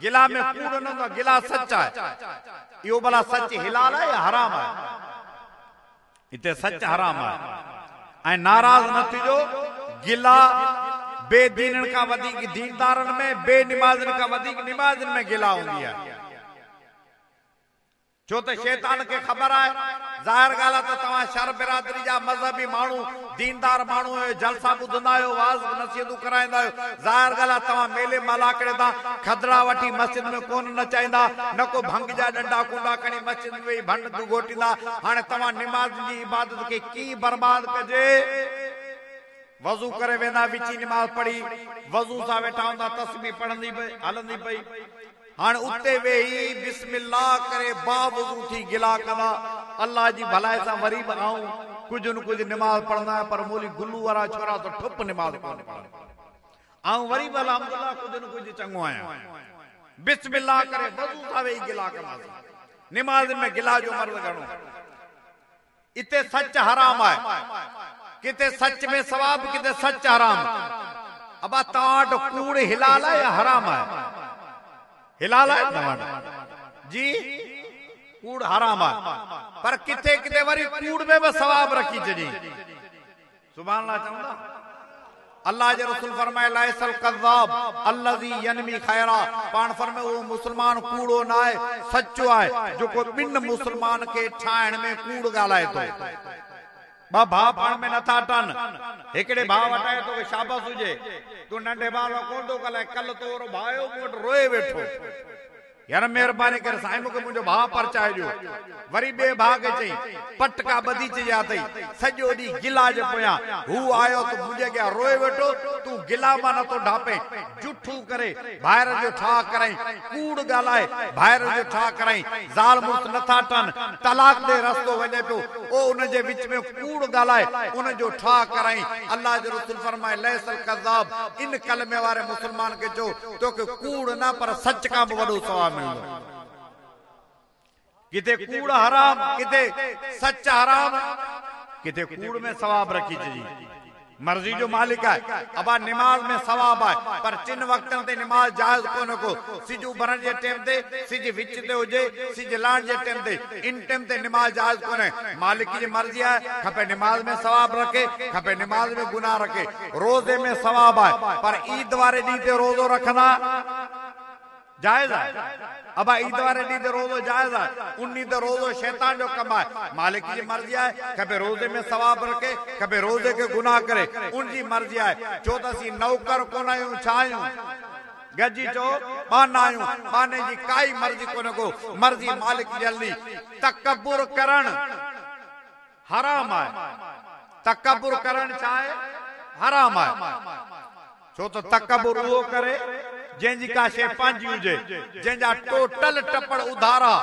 गिला में कूड़ न हूंदो आहे, गिला सच आहे। इहो भला सच हिलाल आहे या हराम आहे? हिते सच हराम आहे। ऐं नाराज़ न थिजो, गिला बेदीननि खां वधीक दीनदारनि में, बेनिमाज़नि खां वधीक निमाज़नि में गिला हूंदी आहे। छो त शैतान खे ख़बर आहे, ज़ाहिर ॻाल्हि आहे त तव्हां शर बिरादरी जा मज़हबी माण्हू, दीनदार माण्हू जलसा ॿुधंदा आहियो, वाज़ नसीहतूं कराईंदा आहियो। ज़ाहिर ॻाल्हि आहे तव्हां मेले मालाकड़े तां खदड़ा वठी मस्जिद में कोन नचाईंदा, न को भंग जा डंडा कुंडा खणी मस्जिद में वेही भंड घोटींदा। हाणे तव्हां निमाज़ जी इबादत खे कीअं बर्बाद कजे? वज़ू करे वेंदा, विची निमाज़ पढ़ी वज़ू सां वेठा हूंदा, तस्बीह पढ़ंदी पई हलंदी पई। हाणे उते वेही बिस्मिल्लाह करे बावज़ू थी गिला कंदा। अल्लाह जी भलाई सां वरी बि आऊं कुझु न कुझु निमाज़ पढ़ंदा, पर मोली गुल्लू वारा छोरा त ठुप निमाज़ कोन पढ़ंदा। आऊं वरी बि अल्हम्दुलिल्लाह कुझु न कुझु चङो आहियां। बिस्मिल्लाह करे वज़ू सां वेही गिला कंदा। निमाज़ में गिला जो मर्ज़ घणो। इते सच हराम आहे, किथे सच में सवाब, किथे सच हराम। अब तव्हां वटि कूड़ हिलाल आहे या हराम आहे? हिलाल आहे तव्हां वटि जी, कूड़ हराम आहे। पर किथे किथे वरी कूड़ में भी सवाब रखी छॾी। सुभान अल्लाह चवंदा। अल्लाह जे रसूल फरमाए लाइसल कज़्ज़ाब अल्लज़ी यनमी खैरा। पाण फरमाए वो मुसलमान कूड़ो न आहे, सचो आहे जेको ॿिनि मुसलमान खे ठाहिण में कूड़ ॻाल्हाए थो। बा भाउ पाण में नथा टन। हिकिड़े भाउ वटाए तो शाबाश हुजे, तू नंढे भाउ कोन थो ॻाल्हाए, कल तोरो भाउ मूं वटि रोए वेठो। यार मेहरबानी कर साईं मूंखे मुंहिंजो भाउ परचाए ॾियो वरी ॿिए भाउ खे चई पटका ॿधी चया अथई सॼो ॾींहुं गिला जे पोयां हू आयो तूं मुंहिंजे अॻियां रोए वेठो तूं गिला मां नथो ढापे जुठू करे ॿाहिरि जो ठा कराई कूड़ ॻाल्हाए ॿाहिरि जो ठा कराई ज़ाल मुड़ुस नथा ठहनि तलाक ॾे रस्तो वञे पियो ओ उनजे विच में कूड़ ॻाल्हाए उनजो ठा कराई अल्लाह जो रसूल फरमाए लैसल कज़ाब इन कलमे वारे मुस्लमान खे चओ तोखे कूड़ न पर सच खां बि वॾो सवाब मिलंदो किथे कूड़ हराम किथे सच हराम किथे कूड़ में सवाब रखी जी मर्जी जो मालिक है अबा नमाज में सवाब है पर चिन वक्तन ते नमाज जायज कोन को सिज उभरण जे टाइम ते सिज विच ते हुजे सिज लाण जे टाइम ते इन टाइम ते नमाज जायज कोन मालिक की मर्जी है खपे नमाज में सवाब रखे खपे नमाज में गुनाह रखे रोजे में सवाब है पर ईद वारे दी ते रोजो रखना जायज है अब ईद वारे दी ते रोजो जायज है उन्नी ते रोजो शैतान जो कम है मालिक की मर्जी है कभी रोजे में सवाब रखे कभी रोजे के गुनाह करे उनकी मर्जी है जो तसी नौकर कोन आयूं छायूं गजी चो माना आयूं माने जी काई मर्जी कोन को मर्जी मालिक जल्दी तकब्बुर करण हराम है तकब्बुर करण चाहे हराम है छो तो तकब्बुर वो करे जंहिंजी का शइ पंहिंजी हुजे जंहिंजा टोटल टपड़ उधारा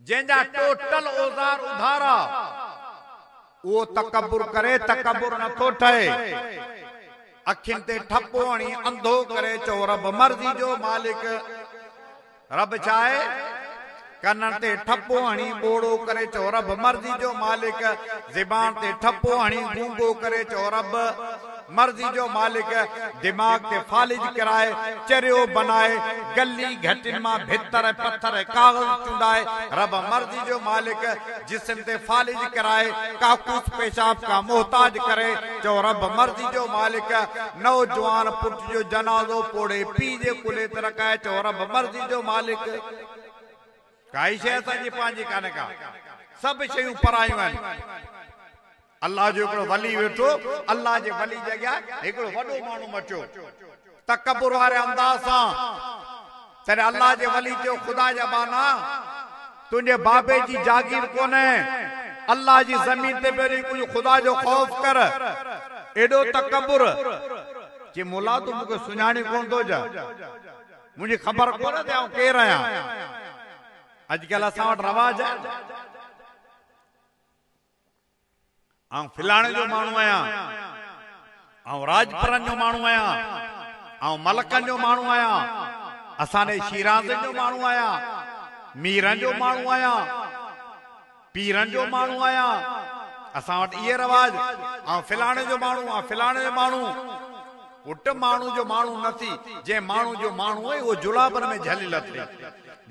जंहिंजा टोटल औज़ार उधारा उहो तकब्बुर करे तकब्बुर नथो ठहे अखियुनि ते ठपो हणी अंधो करे चओ रब मर्ज़ी जो मालिक रब चाहे कनन ते ठपो हणी बोड़ो करे चओ रब मर्ज़ी जो मालिक ज़बान ते ठपो हणी गूंगो करे चओ रब मर्जी जो मालिक दिमाग ते फालिज कराए चरियो बनाए गली घटिन मां भितर पत्थर कागज चुंडाए रब मर्जी जो मालिक जिस्म ते फालिज कराए काकूस पेशाब का मोहताज करे चो रब मर्जी जो मालिक नौजवान पुट जो जनाजो पोड़े पी जे कुले ते रखाए चो रब मर्जी जो मालिक काई शइ असांजी पंहिंजी कान्हे का सभु शयूं परायूं आहिनि अल्लाह जो हिकिड़ो वली वेठो अल्लाह जे वली जे अॻियां हिकिड़ो वॾो माण्हू मचो तकब्बुर वारे अंदाज़ सां तॾहिं अल्लाह जे वली चयो ख़ुदा जा बाना तुंहिंजे बाबे जी जागीर कोन्हे अल्लाह जी ज़मीन ते पहिरीं कुझु ख़ुदा जो ख़ौफ़ कर एॾो तकब्बुर कि मुला तूं मूंखे सुञाणी कोन थो जा मुंहिंजी ख़बर कोन ते आउं केरु आहियां अॼुकल्ह असां वटि रवाज आहे आउं फिलाणे जो माण्हू आहियां आउं राजपुरनि जो माण्हू आहियां आउं मलकनि जो माण्हू आहियां असां ॾे शीराज़नि जो माण्हू आहियां मीरनि जो माण्हू आहियां पीरनि जो माण्हू आहियां असां वटि इहे रवाज आउं फिलाणे जो माण्हू आहियां फिलाणे जो माण्हू पुट माण्हू जो माण्हू न थी जंहिं माण्हू जो माण्हू आहे उहो जुलाबनि में झलियल थी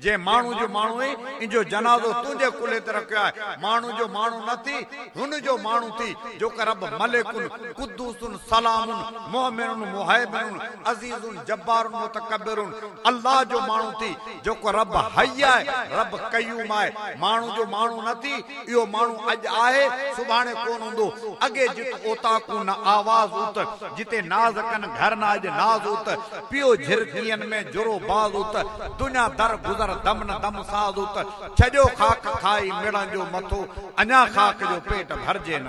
जे माण्हू जो माण्हू आहे इंजो जनाज़ो तुंहिंजे कुले ते रखियो आहे माण्हू जो माण्हू न थी हुन जो माण्हू थी जो कर रब मलिकुन कुद्दूसुन सलामुन मोमिनुन मुहैमिनुन अज़ीज़ुन जब्बारुन मुतकब्बिरुन अल्लाह जो माण्हू थी जो को रब हय आहे रब कयूम आहे माण्हू जो माण्हू न थी इहो माण्हू अॼु आहे सुभाणे कोन हूंदो अॻे जिते ओताकू न आवाज़ उत जिते नाज़ कनि घर न अॼु नाज़ उत पियो झिरकियनि में जुरो बाज़ उत दुनिया दर गुज़र दम न दम साज़ उत छॾियो खाक खाई मिड़नि जो मथो अञा खाक जो पेट भरजे न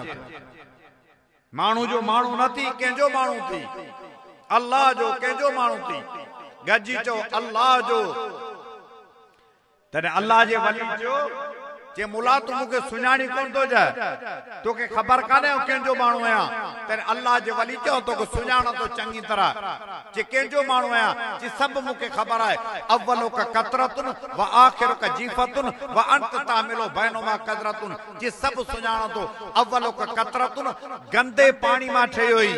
माण्हू जो माण्हू न थी कंहिंजो माण्हू थी अल्लाह जो कंहिंजो माण्हू थी गजी चओ अल्लाह जो तॾहिं अल्लाह जे वली जो जे मुला तूं मूंखे सुञाणी कोन थो जाए तोखे ख़बर कान्हे कंहिंजो माण्हू आहियां तॾहिं अल्लाह जे वली चओ तोखे सुञाणा थो चङी तरह जे कंहिंजो माण्हू आहियां जे सभु मूंखे ख़बर आहे अव्वलो का कतरतुन व आखिरो का जीफतुन व अंत तामिलो बैनुमा कदरतुन जे सभु सुञाणा थो अव्वलो का कतरतुन गंदे पाणी मां ठही हुई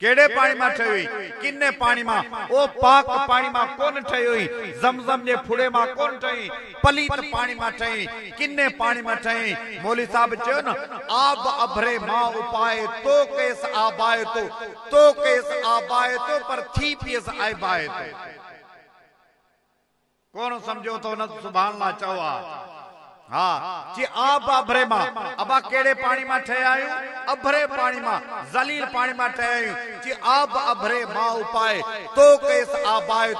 केड़े पानी मां ठही हुई किन्ने पानी मां ओ पाक पानी मां कोन ठही हुई ज़मज़म जे फुड़े मां कोन ठही पलीत पानी मां ठही किन्ने पानी मां ठही मौली साहब चयो न आब अभरे मां उपाए तो केस आबाए तो केस आबाए तो पर थी पियस आबाए तो कोन समझो तो न सुभान अल्लाह चवा हाँ जी आब अभरे मां अबा केड़े पानी मां ठया आयूं अभरे पानी मां जलील पानी मां ठया आयूं जी आब अभरे मां उपाए तो केस आबाए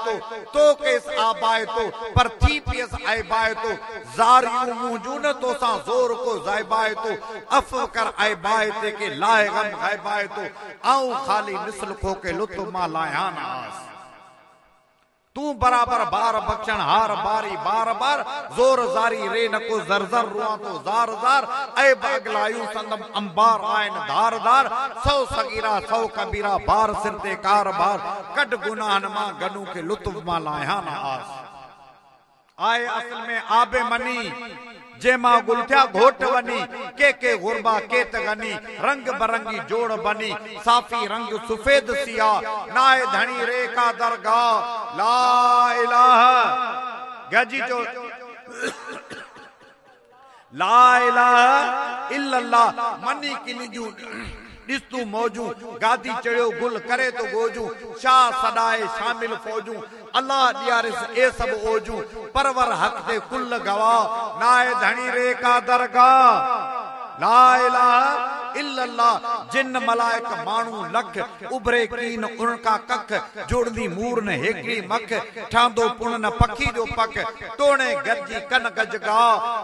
तो केस आबाए तो पर थी पियस आबाए तो जारियूं मुजून तो सा जोर को जायबाए तो अफ कर आबाए ते के लाए गम गायबाए तो आऊं खाली मिसल खो के लुत्फ मां लाया ना तू बराबर बार बख्शण हार बारी बार बार जोर जारी रे नको जरजर रुआ तो जार जार ऐ बागलायू संदम अंबार आयन धार धार सौ सगीरा सौ कबीरा बार सिर ते कार बार कट गुनाहन मां गनू के लुत्फ मां लाया ना आस आए असल में आबे मनी जे मां गुलथिया घोट वनी के गुरबा के तगनी रंग बरंगी जोड़ बनी साफी रंग सफेद सिया नाए धनी रे का दरगाह ला इलाहा गजी जो ला इलाहा इल्लल्लाह मनी किनी जू दिस्तू मौजू गादी चढ़ियो गुल करे तो गोजू शाह सदाए शामिल फौजू अल्लाह दियारिस ए सब ओजू परवर हक दे कुल गवाह नाए धनी रे का दरगाह ला इलाहा इल्लल्लाह जिन मलाइक मानू लख उभरे कीन उनका कख जोड़दी मूर ने हेकड़ी मख ठांदो पुण न पखी जो पक तोणे गजी कन गजगा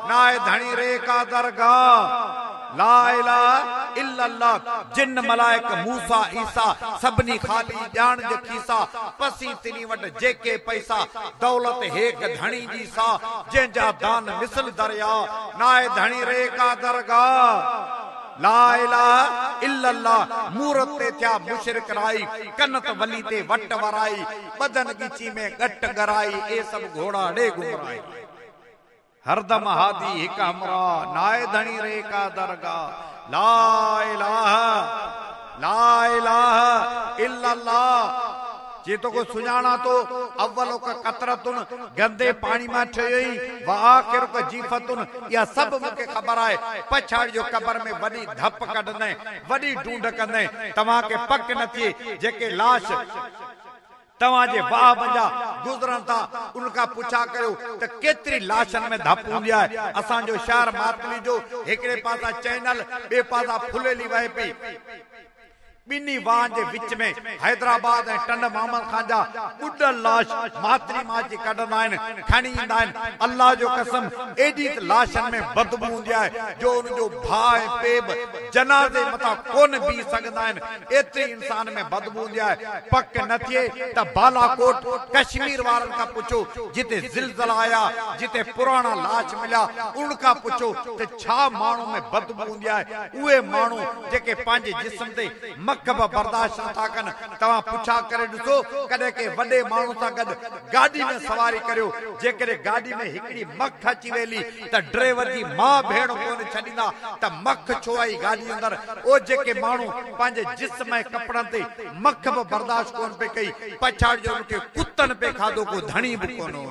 नाए धनी रे का दरगाह ला इलाहा इल्लल्लाह जिन मलाइक मूसा ईसा सबनी खाली जान जे खीसा पसी तिनी वट जेके पैसा दौलत हेक धनी जी सा जंहिंजा दान मिसल दरिया नाए धनी रे का दरगाह ला इलाहा इल्लल्लाह मूरत ते थिया मुशरिक राई कनत वली ते वट वराई बदन गिची में गट गराई ए सब घोड़ा डे घुमराई हरदम हादी हिक हमरा नाए धनी रे का दरगाह ला इलाहा इल्लल्लाह जे तो को सुजाना तो अव्वलो का कतरतुन गंदे पानी में ठई व आखिर का जीफतुन या सब मुके खबर आए पछाड़ जो कबर में वडी धप कढने वडी ढूंढ कंदे तवा के पक न थी जेके लाश तवाजे वाह बंजा गुजरन था उनका पूछा करो त केतरी लाशन में धप हुंदी है असा जो शहर मातली जो एकड़े पासा चैनल बे पासा फुलेली वहे पई बिनी वान जे विच में हैदराबाद ए टंड मोहम्मद खान जा बुडल लाश मातरी माची कढंदा आहिनि खणी ईंदा आहिनि अल्लाह जो कसम एडी लाशन में बदबू हूंदी आहे जो उन जो भाई पेब जनाजे मथा कोन बी सघंदा आहिनि एतरी इंसान में बदबू हूंदी आहे पक न थिए त बालाकोट कश्मीर वारन का पूछो जिते ज़िलज़ला आया जिते पुराना लाश मिला उनका पूछो त छा माण्हू में बदबू हूंदी आहे उहे माण्हू जेके पंहिंजे जिस्म ते मकब बर्दाश्त नथा कनि तव्हां पुछा करे ॾिसो कॾहिं के वॾे माण्हू सां गॾु गाॾी में सवारी करियो जेकॾहिं गाॾी में हिकिड़ी मख अची वेली त ड्राइवर जी मां भेण कोन छॾींदा त मख छो आई गाॾी अंदरि ओ जेके माण्हू पंहिंजे जिस्म ऐं कपड़नि ते मख बि बर्दाश्त कोन पे कई पछाड़ जो उनखे कुतनि पे खाधो को धणी बि कोन हो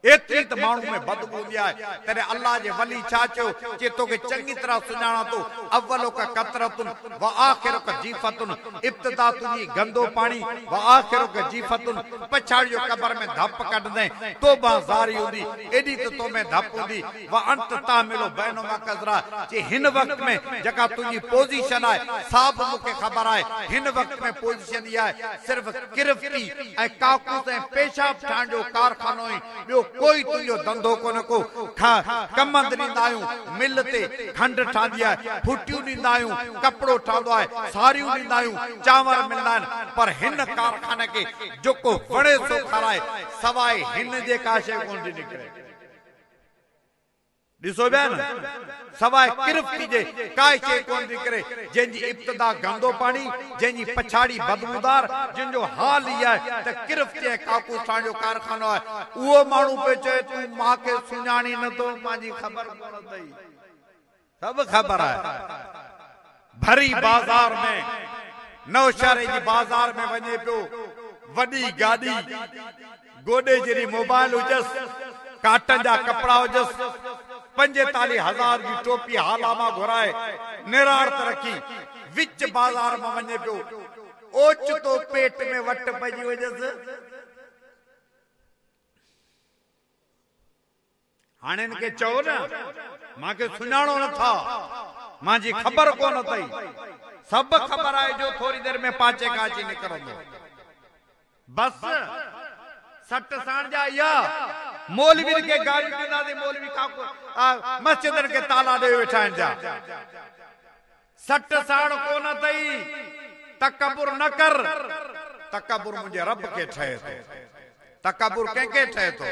एतरी त माण्हू में बदबू हूंदी आहे तॾहिं अल्लाह जे वली छा चयो जे तोखे चङी तरह सुञाणा थो अव्वलो का कतरतुन व आखिरो का जीफतुन इब्तिदा तुंहिंजी गंदो पाणी व आखिरो का जीफतुन पछाड़ जो कबर में धप कढंदे तोबा ज़ारी हूंदी एडी त तो में धप हूंदी व अंत तामिलो बैनो मा कज़रा जे हिन वक्त में जेका तुंहिंजी पोजीशन आहे साब मूंखे ख़बर आहे हिन वक्त में पोजीशन इहा आहे सिर्फ़ किरफ्ती ऐं काकूस ऐं पेशाब ठाहिण जो कारखानो ई ॿियो कोई तुझो धंधो कोन को कम ॾींदा आहियूं मिल ते खंड ठहंदी आहे फुटियूं ॾींदा आहियूं कपिड़ो ठहंदो आहे साड़ियूं ॾींदा आहियूं चांवर मिलंदा आहिनि पर हिन कारखाने खे जेको वणे सो खाराए सवाइ हिन जे का शइ कोन थी निकिरे ॾिसो पिया न सवाइ किरफ्ती जे काई शइ कोन थी करे जंहिंजी इब्तिदा गंदो पाणी जंहिंजी पछाड़ी बदबूदार जंहिंजो हाल ई आहे त किरफ्ती ऐं काकूस ठाहिण जो कारखानो आहे उहो माण्हू पे चए तूं मूंखे सुञाणी नथो पंहिंजी ख़बर कोन अथई सब ख़बर आहे भरी बाज़ार में नौशहरे जी बाज़ार में वञे पियो वॾी गाॾी गोॾे जहिड़ी मोबाइल हुजसि काटन जा कपिड़ा हुजसि 45,000 की टोपी हाला मां घुराए निराड़ रखी विच बाजार में वञे पियो ओचितो पेट में वट पइजी वञसि हाणे इनके चओ न मांखे सुञाणो नथा, मांजी ख़बर कोन अथई। सब ख़बर आहे जो थोड़ी देर में पांचे का अची निकरंदो। बस सट साण जा या मौलवी के गाड़ी ॾींदा ते मौलवी का मस्जिदन के ताला ॾेई वेठा आहिनि जा। सट साण कोन अथई। तकबुर न कर। तकबुर मुंहिंजे रब के ठहे थो। तकबुर कंहिंखे ठहे थो?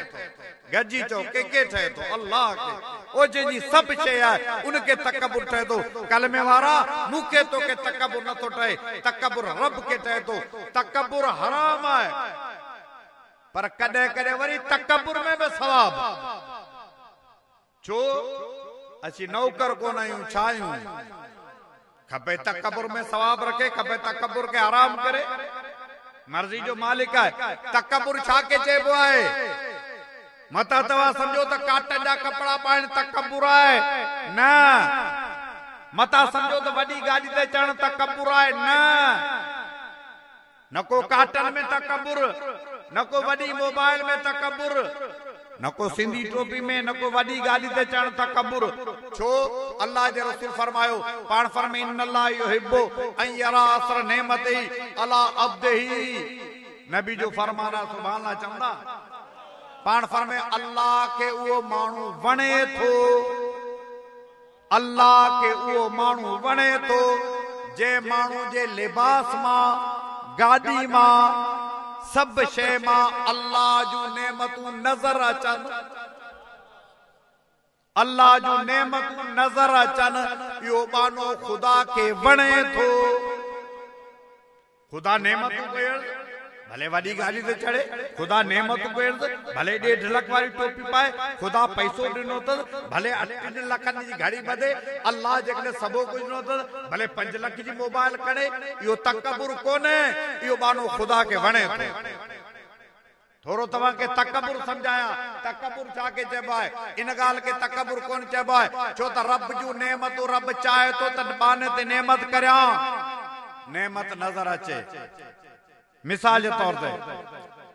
गजी चओ कंहिंखे ठहे थो? अल्लाह के। ओ जंहिंजी सभु शइ आहे उनखे तकबुर ठहे थो। कलमे वारा मूंखे तोखे तकबुर नथो ठहे, तकबुर रब के ठहे थो। तकबुर हराम आहे, पर कॾहिं कॾहिं वरी तकबुर में बि सवाब। छो असीं नौकर कोन आहियूं, छा आहियूं? खपे तकबुर में सवाब रखे, खपे तकबुर के हराम करे। मर्जी जो मालिक आहे। तकबुर छा के चइबो आहे? मता तव्हां सम्झो त काटन जा कपड़ा पाइण तकबुर आहे? न। मता सम्झो त वॾी गाॾी ते चढ़ण तकबुर आहे? न को काटन में तकबुर, न को वॾी मोबाइल में तकबुर, न को सिंधी टोपी में, न को वॾी गाॾी ते चढ़ण तकबुर। छो? अल्लाह जे रसूल फरमायो, पाण फरमाए इन्नल्लाह युहिब्बु अन यरा असर नेमतिही अला अब्दिही। नबी जो फरमान आहे, सुभान अल्लाह चवंदा। पाण फरमाए अल्लाह के उहो माण्हू वणे थो, अल्लाह के उहो माण्हू वणे थो जे माण्हू जे लिबास मां, गाॾी मां, सब शइ मां अल्लाह जूं नेमतूं नज़र अचनि। अल्लाह जूं नेमतूं नज़र अचनि, इहो बानो ख़ुदा खे वणे थो। ख़ुदा नेमतूं कयल, भले वॾी गाॾी ते चढ़े, ख़ुदा नेमतूं कयल, भले 1.5 लख वारी टोपी पाए, ख़ुदा पैसो ॾिनो अथसि, भले 8 लखनि जी घड़ी ॿधे, अल्लाह जेकॾहिं सभु कुझु ॾिनो अथसि, भले 5 लख जी मोबाइल खणे, इहो तकबुर कोन्हे, इहो बानो ख़ुदा खे वणे थो। थोरो तव्हांखे तकबुर सम्झाया। तकबुर छा के चइबो आहे? इन ॻाल्हि खे तकबुर कोन चइबो आहे, छो त रब जूं नेमतूं रब चाहे थो त बाने ते नेमत करियां, नेमत नज़र अचे। मिसाल जे तौर ते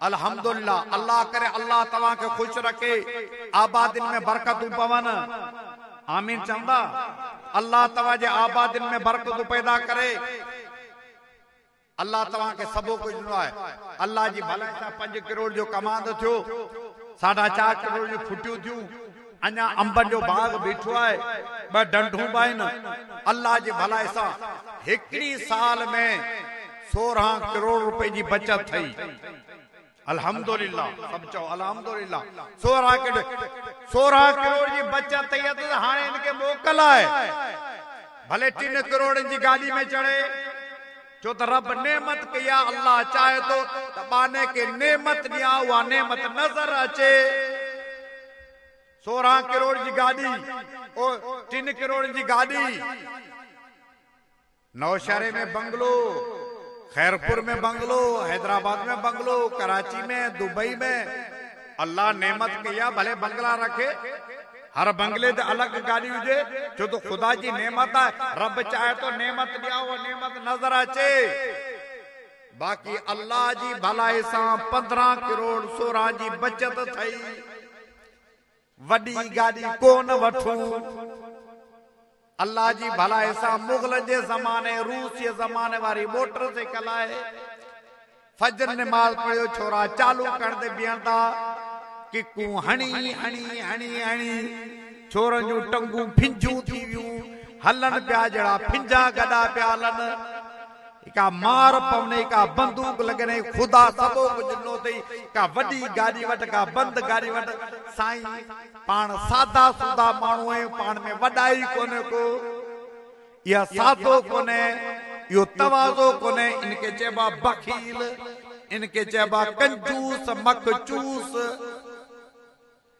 अल्हम्दुलिल्लाह, अल्लाह करे अल्लाह तव्हांखे ख़ुशि रखे, आबादिन में बरकतूं पवन। आमीन चवंदा? अल्लाह तव्हांजे आबादिन में बरकतूं पैदा करे। अल्लाह तव्हांखे सभु कुझु ॾिनो आहे। अल्लाह जी भलाई सां 5 करोड़ जो कमांड थियो, 4.5 करोड़ जी फुटियूं थियूं, अञा अंबनि जो बाग बीठो आहे, 2 डंडूं बि आहिनि। अल्लाह जी भलाई सां हिकिड़ी साल में 16 करोड़ रुपए जी बचत थई। अल्हम्दुलिल्लाह, सब चओ अल्हम्दुलिल्लाह। 16 करोड़ जी बचत थई त हाणे इनके मोकल आहे। भले 3 करोड़ जी गाड़ी में चढ़े, छो त रब नेमत कई आहे। अल्लाह चाहे तो त बाने के नेमत ॾियां, उहा नेमत नज़र अचे। 16 करोड़ जी गाड़ी, 3 करोड़ जी गाड़ी, नौशहरे में बंगलो, खैरपुर में बंगलो, हैदराबाद में बंगलो, कराची में, दुबई में। अल्लाह नेमत कया, भले बंगला रखे, हर बंगले ते अलग गाड़ी हुजे, छो तो खुदा जी नेमत है। रब चाहे तो नेमत ॾिया, वो नेमत नजर अचे। बाक़ी अल्लाह जी भलाई सां 15 करोड़ 16 जी बचत थई। वॾी गाड़ी कोन वठूं। अल्लाह जी भलाई सां मुगल जे ज़माने, रूस जे ज़माने वारी मोटरसाइकिल आहे। फजर नमाज पढ़ियो, छोरा चालू कर दे बीहण था, किकूं हणी हणी हणी हणी छोरनि जूं टंगूं फिंजूं थी वियूं, हलन पिया जड़ा फिंजा गॾा पिया हलन। का मार पवने, का बंदूक लगने, खुदा सबो कुछ ॾिनो अथई। का वॾी गाड़ी वठ, का बंद गाड़ी वठ। साईं पाण सादा सुदा माण्हू आहियूं, पाण में वॾाई कोन्हे को, इहा सादो कोन्हे, इहो तवाज़ो कोन्हे। इनके चइबा बखील, इनके चइबा कंजूस मखचूस।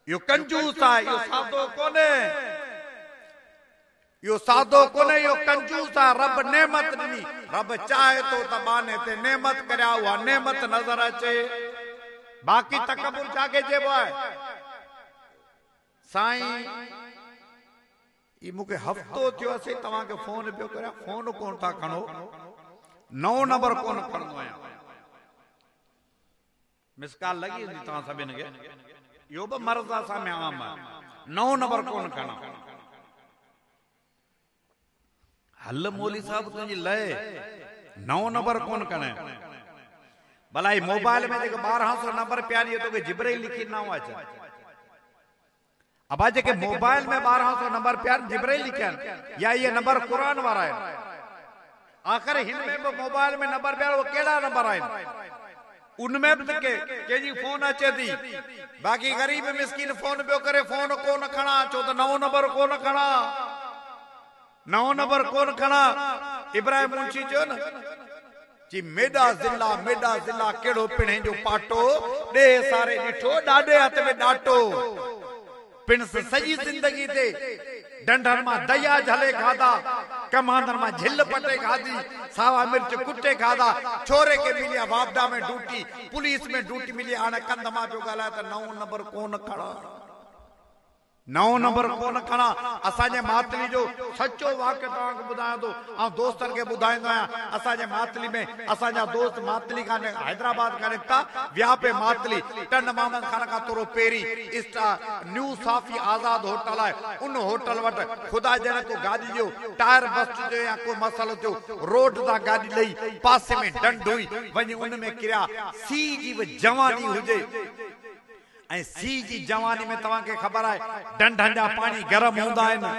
इहो कंजूस आहे, इहो सादो कोन्हे, इहो सादो कोन्हे, इहो कंजूस आहे। रब नेमत ॾिनी, रब चाहे तो त बाने ते नेमत करिया, उहा नेमत नज़र अचे। बाक़ी तकबुर छा के चइबो आहे? साईं ई मूंखे हफ़्तो थियो असीं तव्हांखे फोन पियो करियां, फोन कोन था खणो, 9 नंबर कोन खणंदो आहियां। मिस कॉल लगी वेंदी तव्हां सभिनि खे। इहो बि मर्ज़ असां में आम आहे। 9 नंबर कोन खणा हल मौली साहब तुंहिंजी लय 9 नंबर कोन खणे भला मोबाइल में जेको 1200 नंबर प्यारी तो जिब्राइल लिखी ना हुआ अब आज के मोबाइल में 1200 नंबर प्यार जिब्राइल लिखा या ये नंबर कुरान वारा है आखिर हिनमें भी मोबाइल में नंबर प्यार वो केड़ा नंबर है उनमें भी के जी फोन अचे थी बाकी गरीब मिस्किन फोन पियो करे फोन कोन खणा चो तो 9 नंबर कोन खणा 9 नंबर कोन खणा इब्राहिम मुंशी जो न जी मेडा जिला केड़ो पिणे जो पाटो दे सारे डिठो डाडे हथ में डाटो पिण सजी जिंदगी ते डंडर मां दया झले खादा कमांदर मां झिल पटे खादी सावा मिर्च कुटे खादा छोरे के मिलिया वापडा में ड्यूटी पुलिस में ड्यूटी मिली हाणे कंद मां पियो ॻाल्हाए त 9 नंबर कोन खणा 9 नंबर कोन खणा असांजे मातली जो सच्चो वाक़ियो तव्हांखे ॿुधायां थो ऐं दोस्तनि खे ॿुधाईंदो आहियां असांजे मातली में असांजा दोस्त मातली खां हैदराबाद खां निकिता विया पे मातली टन मोहम्मद खान खां थोरो पहिरीं न्यू साफ़ी आज़ाद होटल आहे उन होटल वटि ख़ुदा ॼण को गाॾी जो टायर बस्ट जो या को मसलो थियो रोड तां गाॾी ॾेई पासे में डंड हुई वञी उन में किरिया सी जी बि जवानी हुजे ऐं सी जी जवानी में तव्हांखे ख़बर आहे डंडनि जा पाणी गरम हूंदा आहिनि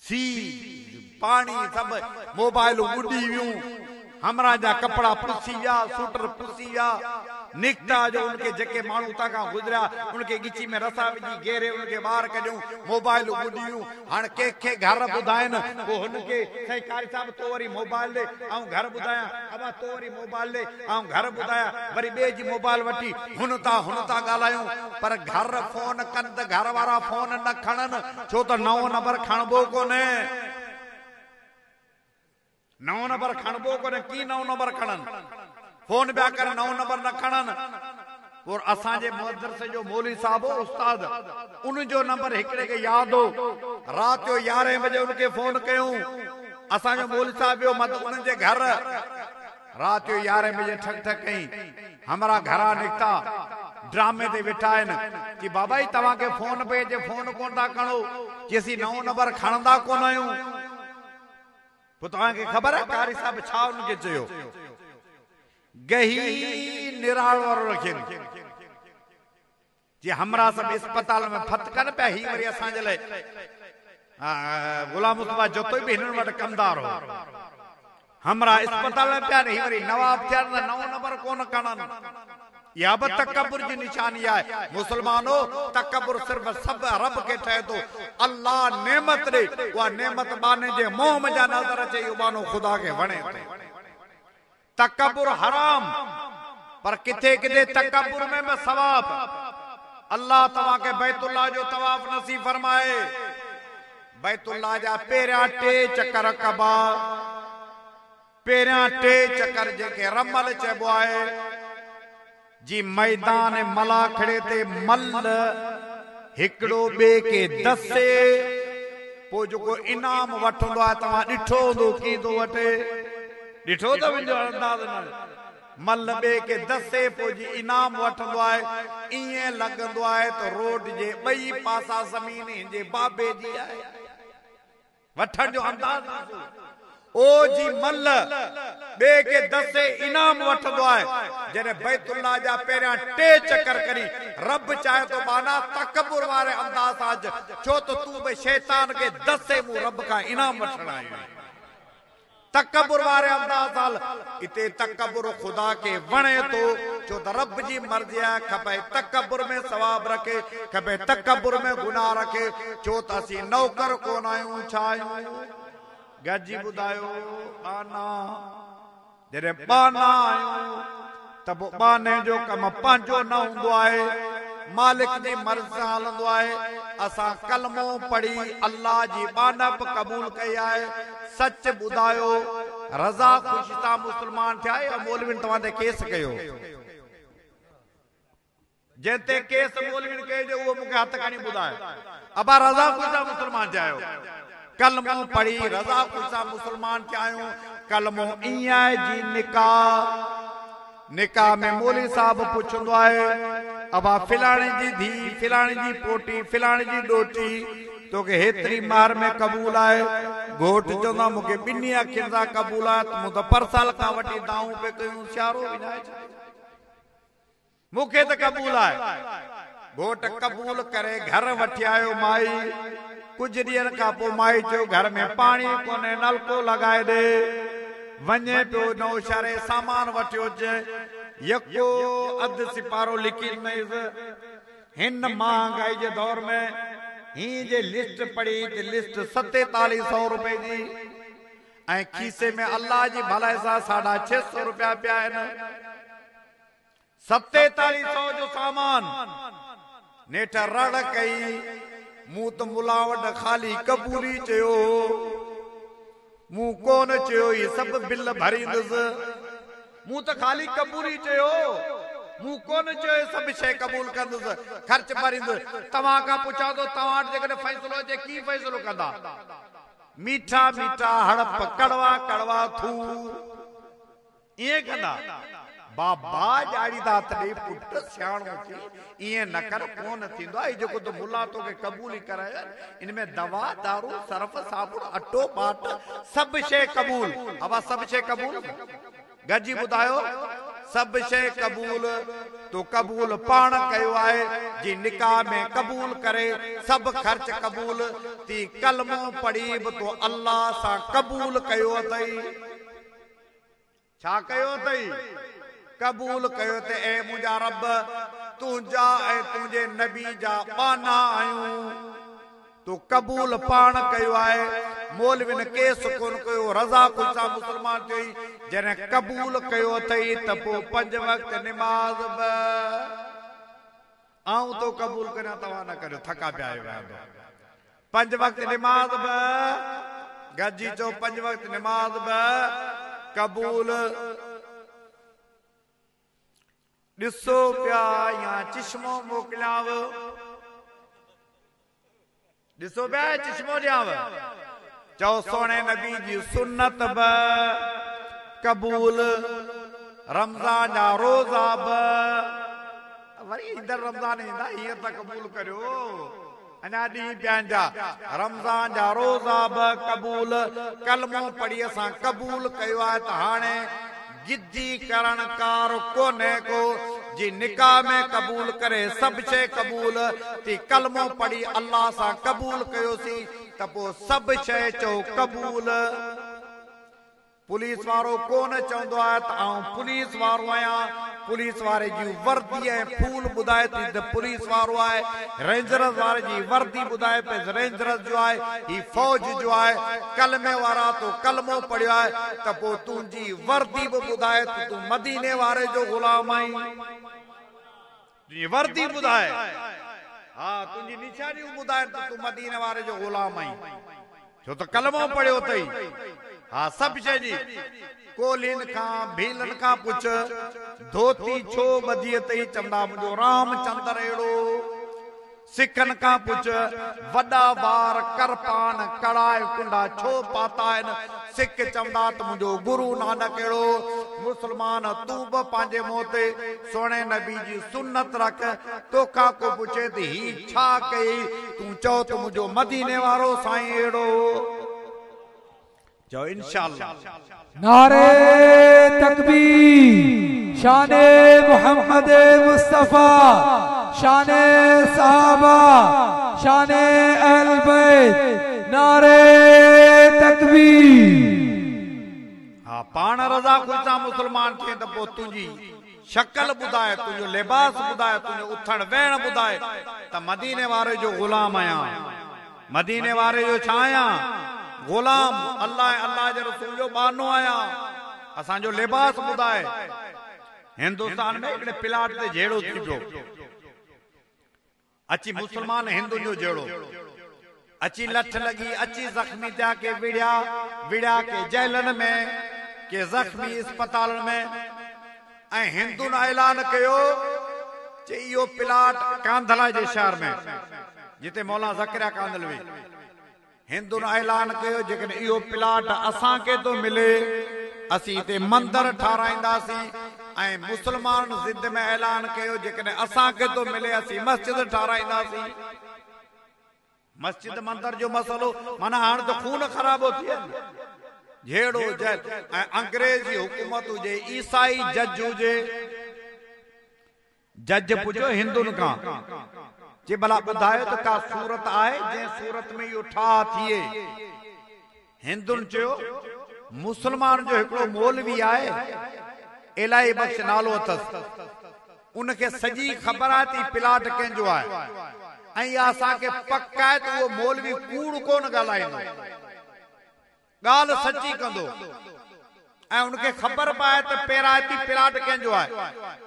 सी पाणी सभु मोबाइलूं उॾी वियूं हमरा जा कपड़ा पुसी विया सूटर पुसी विया निकता जो उनके जेके माण्हू उतां खां गुज़रिया उनके गिची में रसा विझी घेरे उनके ॿाहिरि कढियूं मोबाइल उॾियूं हाणे कंहिंखे घर ॿुधाइनि पोइ हुनखे साईं कारी साहिब तो वरी मोबाइल ॾे ऐं घर ॿुधायां अबा तो वरी मोबाइल ॾे ऐं घर ॿुधायां वरी ॿिए जी मोबाइल वठी हुन तां ॻाल्हायूं पर घर फोन कनि त घर वारा फोन न खणनि छो त 9 नंबर खणबो कोन्हे 9 नंबर खणबो कोन्हे की 9 नंबर खणनि फोन पिया कर 9 नंबर न खणनि और असांजे मदरसे जो मौलवी साहब उस्ताद उन जो नंबर हिकिड़े खे यादि हो राति जो 11 बजे उनखे फोन कयूं असांजो मौलवी साहब जो उन्हनि जे घर राति जो 11 बजे ठक ठक कई हमारा घरा निकता ड्रामे ते वेठा आहिनि कि बाबा जी तव्हांखे फोन पे जे फोन कोन था खणो चइसी 9 नंबर खणंदा कोन आहियूं पोइ तव्हांखे ख़बर आहे कारी साहिब छा उनखे चयो गही निराल वारो रखियनि जी हमरा सब अस्पताल में फत कनि पिया ही वरी असांजे लाइ गुलाम मुस्तफा जोतो बि हिननि वटि कमदार हो हमरा अस्पताल में पिया ही वरी नवाब थिया 9 नंबर कोन खणनि या बि तकब्बुर जी निशानी आहे मुसलमानो तकब्बुर सिर्फ सब रब के ठहे थो अल्लाह नेमत ॾे उहा नेमत बाने जे मोह में जा नज़र अचे इहो बानो ख़ुदा खे वणे तकब्बुर हराम पर किथे किथे तकब्बुर में भी सवाब अल्लाह तवा के बैतुल्लाह जो तवाफ नसीब फरमाए बैतुल्लाह जा पेरिया 3 चक्कर कबा पेरिया 3 चक्कर जेके रमल चइबो आहे जी मैदान मला खड़े ते मल हिकड़ो बे के दसे पो जो इनाम वठंदो आहे तव्हां ॾिठो हूंदो की थो वठे ॾिठो त मुंहिंजो अंदाज़ न मल बे के दसे पो जी इनाम वठंदो आहे ईअं लॻंदो आहे त रोड जे ॿई पासा ज़मीन जे बाबे जी आहे वठण जो अंदाज़ ओ जी मल बे के दसे इनाम वठंदो आहे जॾहिं बैतुल्लाह जा पहिरियां 3 चक्कर करी रब चाहे तो माना तकब्बुर वारे अंदाज़ आज छो तो तू बि शैतान के दसे मु रब का इनाम वठण आयो तकब्बुर वारे अंदाज़ हाल इते तकब्बुर खुदा के वणे तो छो त रब जी मर्ज़ी आहे खपे तकब्बुर में सवाब रखे खपे तकब्बुर में गुनाह रखे छो त असीं नौकर कोन आहियूं छा आहियूं गजी बुधायो आना जरे बाना आयो तब बाने जो कम पांचो न हुंदो आहे मालिक जी मर्ज़ी सां हलंदो आहे असां कलमो पढ़ी अल्लाह जी बानप क़बूल कई आहे सच बुधायो रज़ा ख़ुशी सां मुस्लमान थिया या मौलवीन तव्हां ते केस कयो जंहिंते केस मौलवीन कयो उहो मूंखे हथ खणी ॿुधाए अबा रज़ा ख़ुशी सां मुस्लमान थिया आहियो कलमो पढ़ी रज़ा ख़ुशी सां मुस्लमान थिया आहियूं कलमो ईअं आहे जी निकाह में मौलवी साहब पुछंदो आहे अबा फिलाणे जी धी, फिलाणे जी पोटी, फिलाणे जी डोटी तोखे हेतरी मार में कबूल आहे। घोट चवंदा मूंखे ॿिन्ही अखियुनि सां कबूल आहे, मूं त परसाल खां वठी दाऊं पे कयूं, सियारो बि न आहे, मूंखे त कबूल आहे। घोट कबूल करे घर वठी आयो माई। कुछ ॾींहंनि खां पोइ माई चयो घर में पाणी कोन्हे, नलको लॻाए ॾे। वञे पियो नओं शहर सामान वठियो अचे, यको अधु सिपारो लिकी हिन महांगाई जे दौर में ही जे लिस्ट पढ़ी त लिस्ट 4700 रुपए जी ऐं खीसे में अल्लाह जी भलाई सां 650 रुपया पिया आहिनि। 4700 जो सामान नेठ रड़ कई। मूं त मुलावट खाली कबूली चयो, मूं कोन चयो ही सभु बिल भरींदुसि। मूं त खाली कबूली चयो, मूं कोन चयो सभु शइ कबूल कंदुसि, ख़र्च भरींदुसि। तव्हां खां पुछां थो तव्हां वटि जेकॾहिं फ़ैसिलो अचे की फ़ैसिलो कंदा? मीठा मीठा हड़प, कड़वा कड़वा थू, ईअं कंदा? बाबा ॼाणीदा तॾहिं पुट सियाणो थी ईअं न कर, कोन थींदो आहे। जेको तो मुला तोखे कबूल करायो इन में दवा दारू सर्फ साबुण अटो बाट सभु शइ कबूल। अबा सभु शइ कबूल गॾिजी ॿुधायो, सभु शइ कबूल तो कबूल पाण कयो आहे जी निकाह में कबूल करे, सभु ख़र्च कबूल थी, कलमो पढ़ी बि तो अल्लाह सां कबूल कयो अथई। छा कयो अथई? कबूल कयो ते ए मुंहिंजा रब तुंहिंजा ऐं तुंहिंजे नबी जा बाना आहियूं, तूं कबूल पाण कयो आहे। मौलविन केस कोन कयो, रज़ा ख़ुशा मुस्लमान थियो। जॾहिं कबूल कयो अथई त पोइ 5 वक़्त निमाज़ बि आऊं तो कबूल करियां, तव्हां न करियो, थका पिया आहियो। 5 वक़्त निमाज़ बि गॾिजी चओ, 5 वक़्त निमाज़ बि कबूल। ॾिसो पिया या चश्मो मोकिलियांव, ॾिसो पिया चश्मो ॾियांव, चओ सोने नबी जी सुन्नत बि कबूल, रमज़ान जा रोज़ा बि, वरी इधर रमज़ान ईंदा हीअं त कबूल करियो, अञा ॾींहं पिया जा रमज़ान जा रोज़ा बि कबूल। कलमो पढ़ी असां कबूल कयो आहे त हाणे जिद्दी करण कार कोन्हे को जी निकाह में कबूल करे, सभु शइ कबूल थी। कलमो पढ़ी अल्लाह सां कबूल कयोसीं त पोइ सभु शइ चओ कबूल। पुलिस वारो कोन चवंदो आहे त आउं पुलिस वारो आहियां, पुलिस वारे जी वर्दी ऐं फूल ॿुधाए थी त पुलिस वारो आहे। रेंजर्स वारे जी वर्दी ॿुधाए पे रेंजर्स जो आहे, ही फौज जो आहे। कलमे वारा तो कलमो पढ़ियो आहे त पोइ तुंहिंजी वर्दी बि ॿुधाए त तूं मदीने वारे जो ग़ुलाम आहीं। तुंहिंजी वर्दी ॿुधाए, हा तुंहिंजी निशानियूं ॿुधाए त तूं मदीने वारे जो ग़ुलाम आहीं, छो त कलमो पढ़ियो अथई। हा सभु शइ जी कोलिन खां भीलन खां पुछ, धोती छो ॿधी अथई, चवंदा मुंहिंजो रामचंद्र अहिड़ो। सिखन खां पुछ, वॾा वार करपान कड़ाए कुंडा छो पाता आहिनि, सिख चवंदा त मुंहिंजो गुरु नानक अहिड़ो। मुस्लमान तूं बि पंहिंजे मुंहं ते सोणे नबी जी सुन्नत रख। तोखां को पुछे त ही छा कई, तूं चओ त मुंहिंजो मदीने वारो साईं अहिड़ो। चओ इंशाअल्लाह। नारे तकबीर, शाने मोहम्मद मुस्तफा, शाने सहाबा, शाने अहल बैत, नारे तकबीर। हा पाण रज़ा ख़ुशा मुस्लमान थिए त पोइ तुंहिंजी शक्ल ॿुधाए, तुंहिंजो लिबास ॿुधाए, तुंहिंजो उथण वेहण ॿुधाए त मदीने वारे जो ग़ुलाम आहियां। मदीने वारे जो छा आहियां? ग़ुलाम। अल्लाह अल्लाह जे रसूल जो बानो आहियां। असांजो लिबास ॿुधाए। हिंदुस्तान में हिकिड़े प्लाट ते जहिड़ो थी पियो, अची मुस्लमान हिंदुनि जो जहिड़ो अची लठ लॻी, अची ज़ख़्मी थिया, के विड़िया के जेलनि में, के ज़ख़्मी अस्पतालनि में। ऐं हिंदुनि ऐलान कयो कि इहो प्लाट कांधला जे शहर में जिते मौलाना ज़करिया कांदलवी, हिंदुनि ऐलान कयो जेकॾहिं इहो प्लाट असांखे थो मिले, असीं हिते मंदर ठाराईंदासीं, ऐं मुस्लमान ज़िद में ऐलान कयो जेकॾहिं असांखे तो मिले असीं मस्जिद ठाराईंदासीं। मस्जिद मंदर जो मसलो माना हाणे त खून ख़राबो थी वञे जहिड़ो जल ऐं अंग्रेजी हुकूमत हुजे ईसाई जज हुजे जज पुछो हिंदुनि खां जे भला ॿुधायो त का सूरत आहे जंहिं सूरत में इहो ठाह थिए। हिंदुनि चयो मुस्लमान जो हिकिड़ो मौलवी आहे इलाही बख़्श नालो अथसि उनखे सॼी ख़बर आहे त प्लाट कंहिंजो आहे ऐं इहा असांखे पक आहे त उहो मौलवी कूड़ कोन ॻाल्हाईंदो ॻाल्हि सची कंदो ऐं उनखे ख़बर पए त पहिरां प्लाट कंहिंजो आहे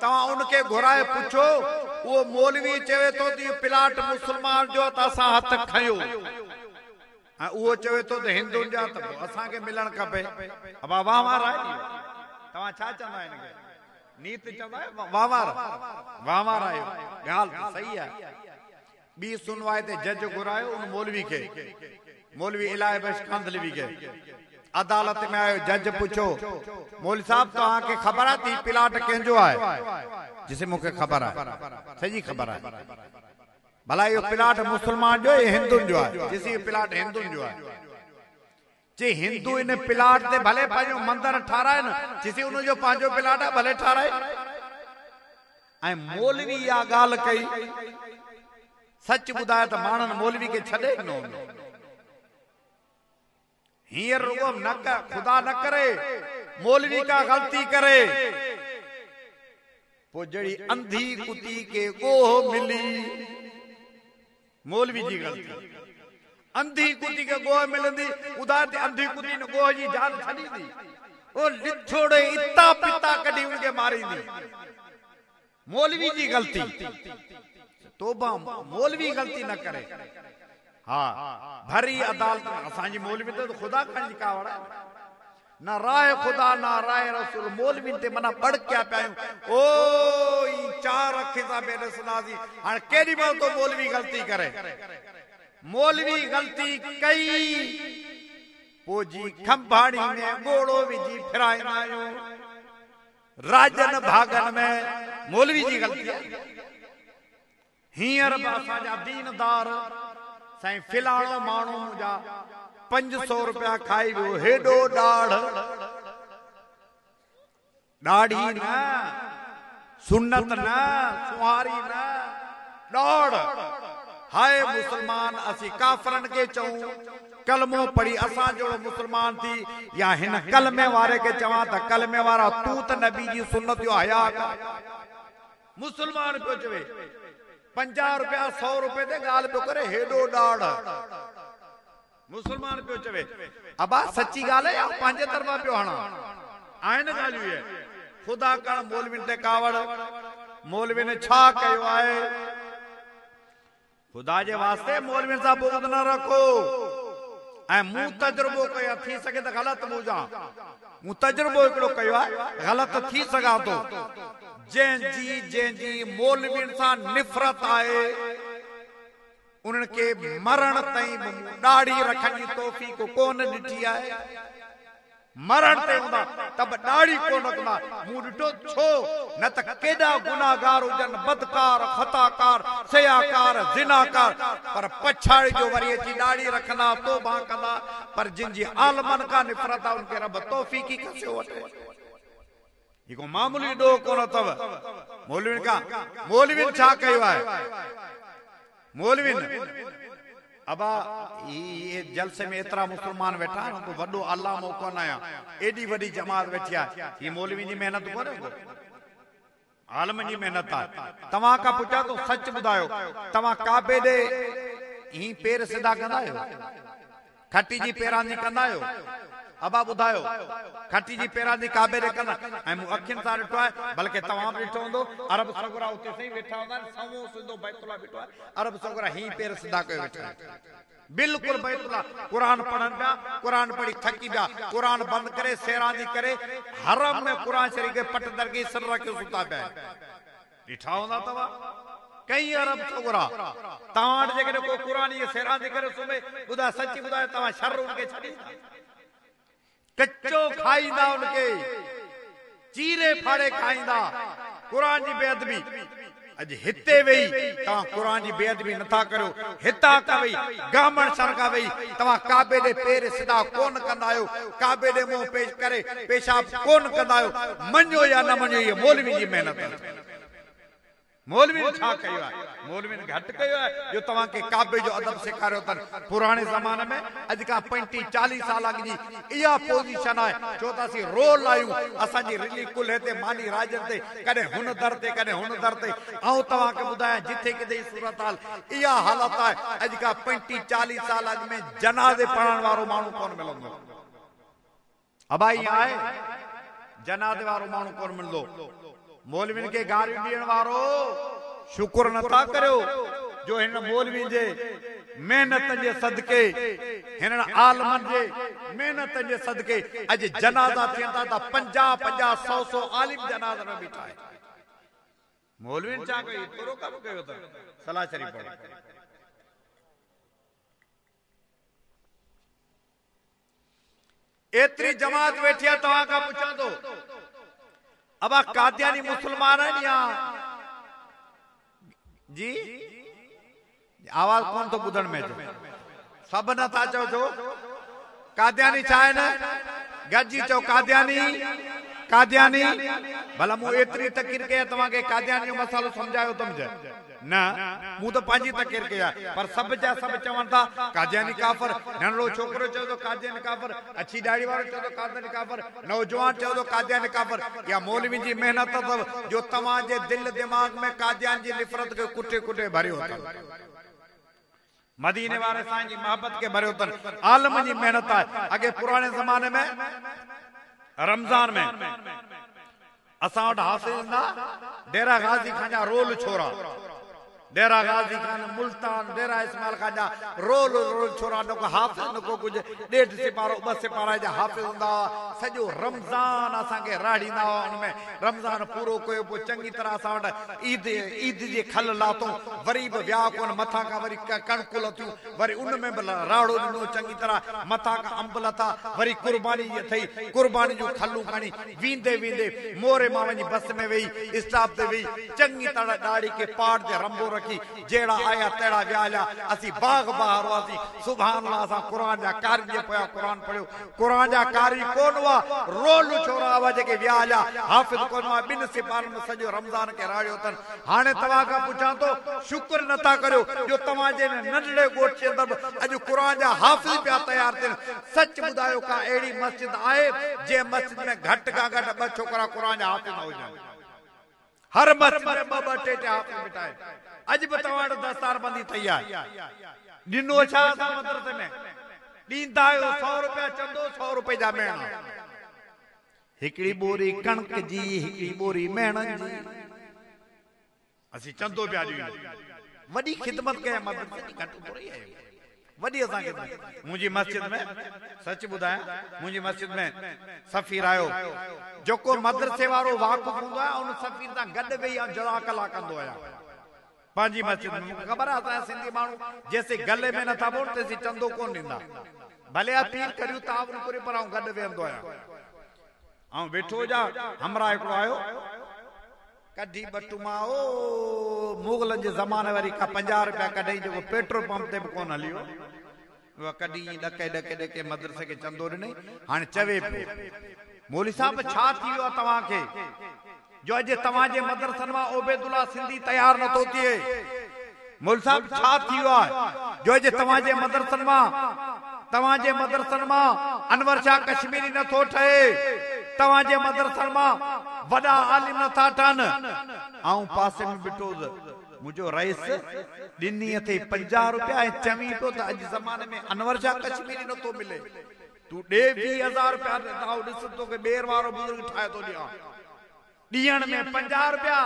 तव्हां उनखे घुराए पुछो उहो मौलवी चवे थो त इहो प्लाट मुस्लमान जो त असां हथ खयो ऐं उहो चवे थो त हिंदुनि जा त असांखे मिलणु खपे। अबा वाहवार आहे तव्हां छा चवंदा हिनखे नीत चवंदा वाहवार आहे ॻाल्हि सही आहे। ॿी सुनवाई ते जज घुरायो उन मौलवी खे मौलवी इलाही बख्श कांधलवी खे अदालत में आयो जज पुछो मौलवी साहब तव्हांखे ख़बर आहे त प्लाट कंहिंजो आहे जिसे मूंखे ख़बर आहे सॼी ख़बर आहे भला इहो प्लाट मुस्लमान जो या हिंदुनि जो आहे जिसे इहो प्लाट हिंदुनि जो आहे जे हिंदू इन प्लाट ते भले पंहिंजो मंदर ठाराए न जिसे उनजो पंहिंजो प्लाट आहे भले ठाराए ऐं मौलवी इहा ॻाल्हि कई सच ॿुधाए त माण्हुनि मौलवी खे छॾे ॾिनो हींअर रुगो न कर खुदा न करे मौलवी का ग़लती करे पोइ जहिड़ी अंधी कुती के गोह मिली मौलवी जी ग़लती अंधी कुती के गोह मिलंदी ॿुधाए त अंधी कुती न गोह जी जान छॾींदी ओ लिथोड़े इता पिता कढी उनखे मारींदी मौलवी जी ग़लती तोबा मौलवी ग़लती न करे हाँ भरी अदालत असांजी मौलवी तो खुदा खंज का वड़ा ना राय खुदा ना राय रसूल मौलवी ते मना पढ़ क्या पायूं ओ ई चार अखे सा बेरे सुनाजी हां केडी मां तो मौलवी गलती करे मौलवी गलती कई पोजी खंभाणी में गोड़ो विजी फिराइना आयो राजन भागन में मौलवी जी गलती हींअर असांजा दीनदार साईं फिलहाल माण्हू जा 500 रुपया खाई वियो हेॾो ॾाढ़ी न सुन्नत न सुहारी न ॾोड़ हाय मुस्लमान असीं काफ़रनि खे चऊं कलमो पढ़ी असां जहिड़ो मुस्लमान थी या हिन कलमे वारे खे चवां त कलमे वारा तूं त नबी जी सुन्नत जो हया मुस्लमान पियो चवे 50 रुपया 100 रुपए ते ॻाल्हि पियो करे हेॾो ॾाढ़ मुस्लमान पियो चवे अबा सची ॻाल्हि आहे या पंहिंजे तरफ़ा पियो हणा आहिनि ॻाल्हियूं इहे खुदा करण मौलविन ते कावड़ मौलविन छा कयो आहे खुदा जे वास्ते मौलविन सां बुग़्ज़ न रखो ऐं मूं तजुर्बो कयो थी सघे त ग़लति हुजां मूं तजुर्बो हिकिड़ो कयो आहे ग़लति थी सघां थो जंहिंजी मौलविन सां निफ़रत आहे उन्हनि खे मरण ताईं ॾाढ़ी रखण जी तौफ़ीक़ कोन ॾिठी आहे मरण ते हूंदा त बि ॾाढ़ी कोन रखंदा मूं ॾिठो छो न त केॾा गुनाहगार हुजनि बदकार ख़ताकार सयाकार ज़िनाकार पर पछाड़ी जो वरी अची ॾाढ़ी रखंदा तौबा कंदा पर जिन जी आलमनि खां निफ़रत आहे उनखे रब तौफ़ीक़ ई कसियो वठे हिकु मामूली ॾोह कोन अथव मौलविन खां मौलविन छा कयो आहे मौलविन अबा ये जलसे में एतरा मुसलमान वेठा तो वडो अल्लाह मौको न आया एडी वडी जमात वेठी आहे ये मौलवी जी मेहनत कोने आलम जी मेहनत आहे तव्हां का पुछा तो सच ॿुधायो तव्हां काबे दे ही पैर सीधा कंदा आहियो खटी जी पैरानी कंदा आहियो अबा ॿुधायो खटी जी पैरानी काबे दे कंदा ऐं मूं अखियुनि सां ॾिठो आहे बल्कि तव्हां बि ॾिठो हूंदो अरब सगुरा उते सही वेठा हूंदा आहिनि साम्हूं सिधो बैतुल्ला बीठो आहे अरब सगुरा ही पैर सीधा कयो वेठा आहिनि बिल्कुलु बैतुल्ला क़ुरान पढ़नि पिया क़ुरान पढ़ी थकी पिया क़ुरान बंदि करे सेरानी करे हरम में क़ुरान शरीफ़ खे पट दरगी सिर रखी सुता पिया ॾिठा हूंदा तव्हां कई अरब सगुरा तव्हां वटि जेकॾहिं को क़ुरान जी सेरानी करे सुम्हे ॿुधाए सची ॿुधायो तव्हां शर उनखे छॾींदा कच्चो खाईंदा उनखे चीरे फाड़े खाईंदा कुरान जी बेअदबी अज हिते वेई तव्हां कुरान जी बेअदबी नथा करियो हितां का वेई गामण सर का वेई तव्हां काबे दे पेर सिधा कोन कंदा आहियो काबे दे मुंह पेश करे पेशाब कोन कंदा आहियो मञो या न मञो ये मौलवी जी मेहनत मौलवी छा कयो आहे मौलवी घट कयो आहे जो तव्हां के काबे जो अदब सेखारियो अथनि पुराणे ज़माने में अॼु खां 35-40 साल अॻु जी इहा पोज़ीशन आहे छो त असीं रोल आहियूं असांजी रिली कुल हिते मानी राजन ते कॾहिं हुन दर ते कॾहिं हुन दर ते ऐं तव्हांखे ॿुधायां जिथे किथे सूरत हाल इहा हालत आहे अॼु खां 35-40 साल अॻु में जनाज़े पढ़ण वारो माण्हू कोन मिलंदो अबाई आहे जनाज़े वारो माण्हू कोन मिलंदो मौलवीन के गारियूं ॾियण वारो शुक्र नथा करियो जो हिन मौलवी जे मेहनत जे सदके हिन आलमन जे मेहनत जे सदके अॼु जनाज़ा थियनि था त 50-50-100 आलिम जनाज़नि में बीठा आहिनि मौलवीन छा कई थोरो कमु कयो अथनि सलाह शरीफ़ पढ़ो एतिरी जमात वेठी आहे तव्हां खां पुछां थो अबा कादियानी मुसलमान है या जी आवाज कौन तो बुधन में सब न था चो छो कादियानी चाहे न गजी चो कादियानी कादियानी भला मु एतरी तकीर के तवा के कादियानी जो मसालो समझायो तुमजे ना मु तो पांजी तकीर के पर सब जा सब चवन था कादियानी काफर नंढो छोकरो चो तो कादियानी काफर अच्छी दाढ़ी वालो चो तो कादियानी काफर नौजवान चो तो कादियानी काफर या मौलवी जी मेहनत जो तमा जे दिल दिमाग में कादियान जी नफरत के कुटे कुटे भरियो था मदीने वाले साईं जी मोहब्बत के भरियो तन आलम जी मेहनत है आगे पुराने जमाने में रमजान में असां वटि हासिल ना डेरा गाजी खां रोल छोरा डेरा गाजी खान मुल्तान डेरा इस्माइल खान जा रोल रोल छोरा न को हाफिज न को कुछ 1.5 सिपारो 2 सिपारा जा हाफिज हुंदा सजो रमजान असा के राड़ींदा उनमें रमजान पूरो कोयो पो चंगी तरह असा वट ईद जे खल लातो वरी भी ब्याह कोन मथा का वरी कणक लथियो वरी उनमें राड़ो नो चंगी तरह मथा का अंब लथा वरी कुर्बानी जे थई कुर्बानी जो खलू खणी वींदे वींदे मोरे मा वनी बस में वेई स्टाफ ते वेई चंगी तरह दाढ़ी के पाट दे रंबो रखी जेड़ा आया तेड़ा व्याला असी बाग बाहर वासी सुभान अल्लाह सा कुरान जा कारी जे पया कुरान पढ़ियो कुरान जा कारी कोनवा रोल छोरा आवाज के व्याला हाफिज कोनवा बिन सिपान में सजो रमजान के राड़ियो तन हाने तवा का पूछा तो शुक्र नथा करियो जो तवा जे नंढड़े गोठ के अंदर अज कुरान जा हाफिज पे तैयार थे सच बुधायो का एड़ी मस्जिद आए जे मस्जिद में घट का घट 2 छोकरा कुरान जा हाफिज हो जाए हर मस्जिद में 2-2 टे हाफिज बिठाए अज बतवाड़ दस्तार बंदी तैयार दिनो छा मदरसे में दींदा 100 रुपया चंदो 100 रुपए जा मेण हिकड़ी बोरी कणक जी हिकड़ी बोरी मेणन जी असी चंदो पिया दी वडी खिदमत के मदरसे की घट थोड़ी है वडी असा के मुजी मस्जिद में सच बुधाया मुजी मस्जिद में सफीर आयो जोको मदरसे वारो वाक़िफ हुंदो है उन सफीर दा गड वेई जज़ाकल्लाह कंदो आया पांजी मस्जिद में खबर है सिंधी मानू जैसे गले में न था बोल तैसे चंदो कौन दिंदा भले अपील करियो तावन करे पर गड वेंदो आया आ बैठो जा हमरा एकड़ो आयो कडी बटुमा ओ मुगलन जे जमाने वारी का 50 रुपया कढई जो पेट्रोल पंप ते कोन हलियो वो कडी डके डके डके मदरसे के चंदो ने हाने चवे मौलवी साहब छा थियो तवा के जो अज तवाजे मदरसन में ओबेदुल्ला सिंधी तैयार न तो थिए मौलवी साहब छा थियो जो अज तवाजे मदरसन में अनवर शाह कश्मीरी न तो ठे तवाजे मदरसन में वडा आलिम न था ठन आऊं पासे में बिठो मुझो रईस दिनी थे 50 रुपया चवी तो अज जमाने में अनवर शाह कश्मीरी न तो मिले तू दे 20,000 रुपया दाव दिस तो के बेर वारो बुजुर्ग ठाए तो दिया दियण में 50 रुपया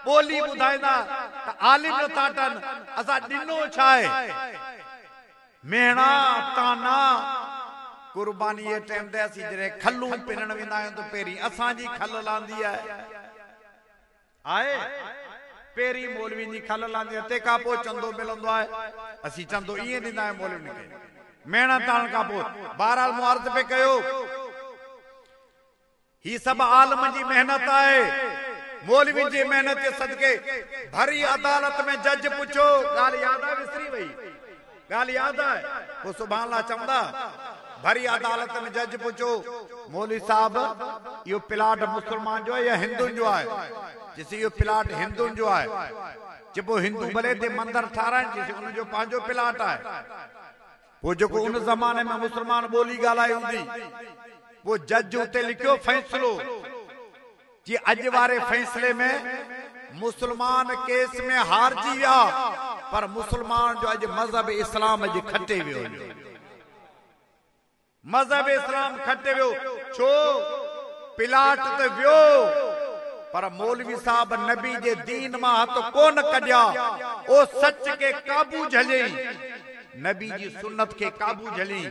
बोली बुधाइंदा त आलिम न था ठन असा दिनो छाए मेणा ताना कुर्बानी ये टाइम ते असी जरे खल्लू पिनण वेंदा आहियूं तो पेरी असा जी खल लांदी आए पेरी मौलवी जी खल लांदी ते का पो चंदो मिलंदो है असी चंदो इए दिंदा है मौलवी के मेणा ताण का पो बहरहाल मुआरज पे कयो ही सब आलम जी मेहनत है, मौलवी जी मेहनत के सदके भरी अदालत में जज पूछो, गाल याद है विसरी वही, गाल याद है वो सुभान अल्लाह चवंदा, भरी अदालत में जज पूछो मौलवी साहब यो प्लाट मुसलमान जो है या हिंदुन जो है, जिसे यो प्लाट हिंदुन जो है, जब वो हिंदू भले ते मंदिर ठाराइन जिसे उन जो पांचो प्लाट है, वो जो को उन जमाने में मुसलमान बोली गालाई हुंदी, वो जज उते लिखियो फैसलो जी अज वारे फैसले में मुसलमान केस में हार जी विया, पर मुसलमान जो अज मजहब इस्लाम अज खटे वियो, मजहब इस्लाम खटे वियो, छो प्लाट ते वियो पर मौलवी साहब नबी जे दीन मां हथ कोन कढिया, ओ सच के काबू झली, नबी जी सुन्नत के काबू झली।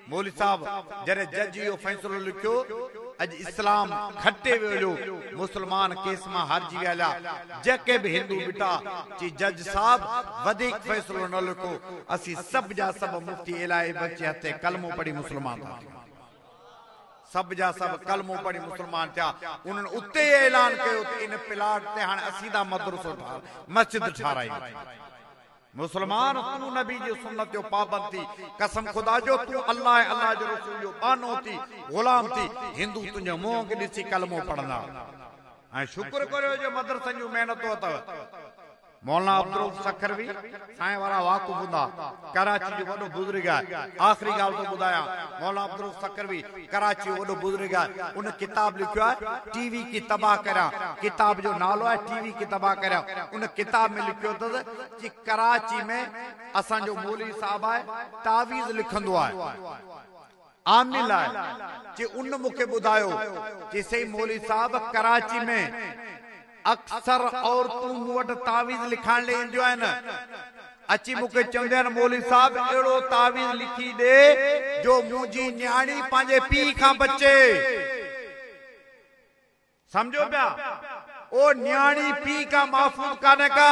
मौलवी साहब जरे जज यो फैसलो लिखियो अज इस्लाम खटे वियो, मुसलमान केस मां हारजी विया, जेके भी हिंदू बिटा जी जज साहब वधिक फैसलो न लिखो, असी सब जा सब मुफ्ती इलाही बच्चे हथे कलमो पढ़ी मुसलमान था, सब जा सब कलमो पढ़ी मुसलमान थिया, उन्हनि उते ऐलान कयो त इन प्लाट ते हाणे असीं दा मदरसो मस्जिद ठाराई, मुसलमान तू नबी जी सुन्नत जो पाबंद थी, कसम खुदा जो तू अल्लाह अल्लाह जो रसूल जो बानो थी, गुलाम थी, हिंदू तुझे मुंह के ॾिसी कलमो पढ़ंदा, ऐं शुक्र करियो जो मदरसनि जूं महिनतूं अथव। मौलाना अब्दुल सखरवी साईं वारा वाक़ुफ़ हूंदा, कराची जो वॾो बुज़ुर्ग आहे, आख़िरी ॻाल्हि थो ॿुधायां, मौलाना अब्दुल सखरवी कराची जो वॾो बुज़ुर्ग आहे, उन किताब लिखियो आहे टीवी की तबाह करियां, किताब जो नालो आहे टीवी की तबाह करियां, उन किताब में लिखियो अथसि कि कराची में असांजो मौलवी साहब आहे तावीज़ लिखंदो आहे, आमिल आहे, कि उन मूंखे ॿुधायो कि सही मौलवी साहब कराची में अक्सर औरतूं मूं वटि तावीज़ लिखाइण लाइ ईंदियूं आहिनि, अची मूंखे चवंदा आहिनि मौलवी साहब अहिड़ो तावीज़ लिखी ॾे जो मुंहिंजी न्याणी पंहिंजे पीउ खां बचे, सम्झो पिया, ओ न्याणी पीउ का महफूज काने का,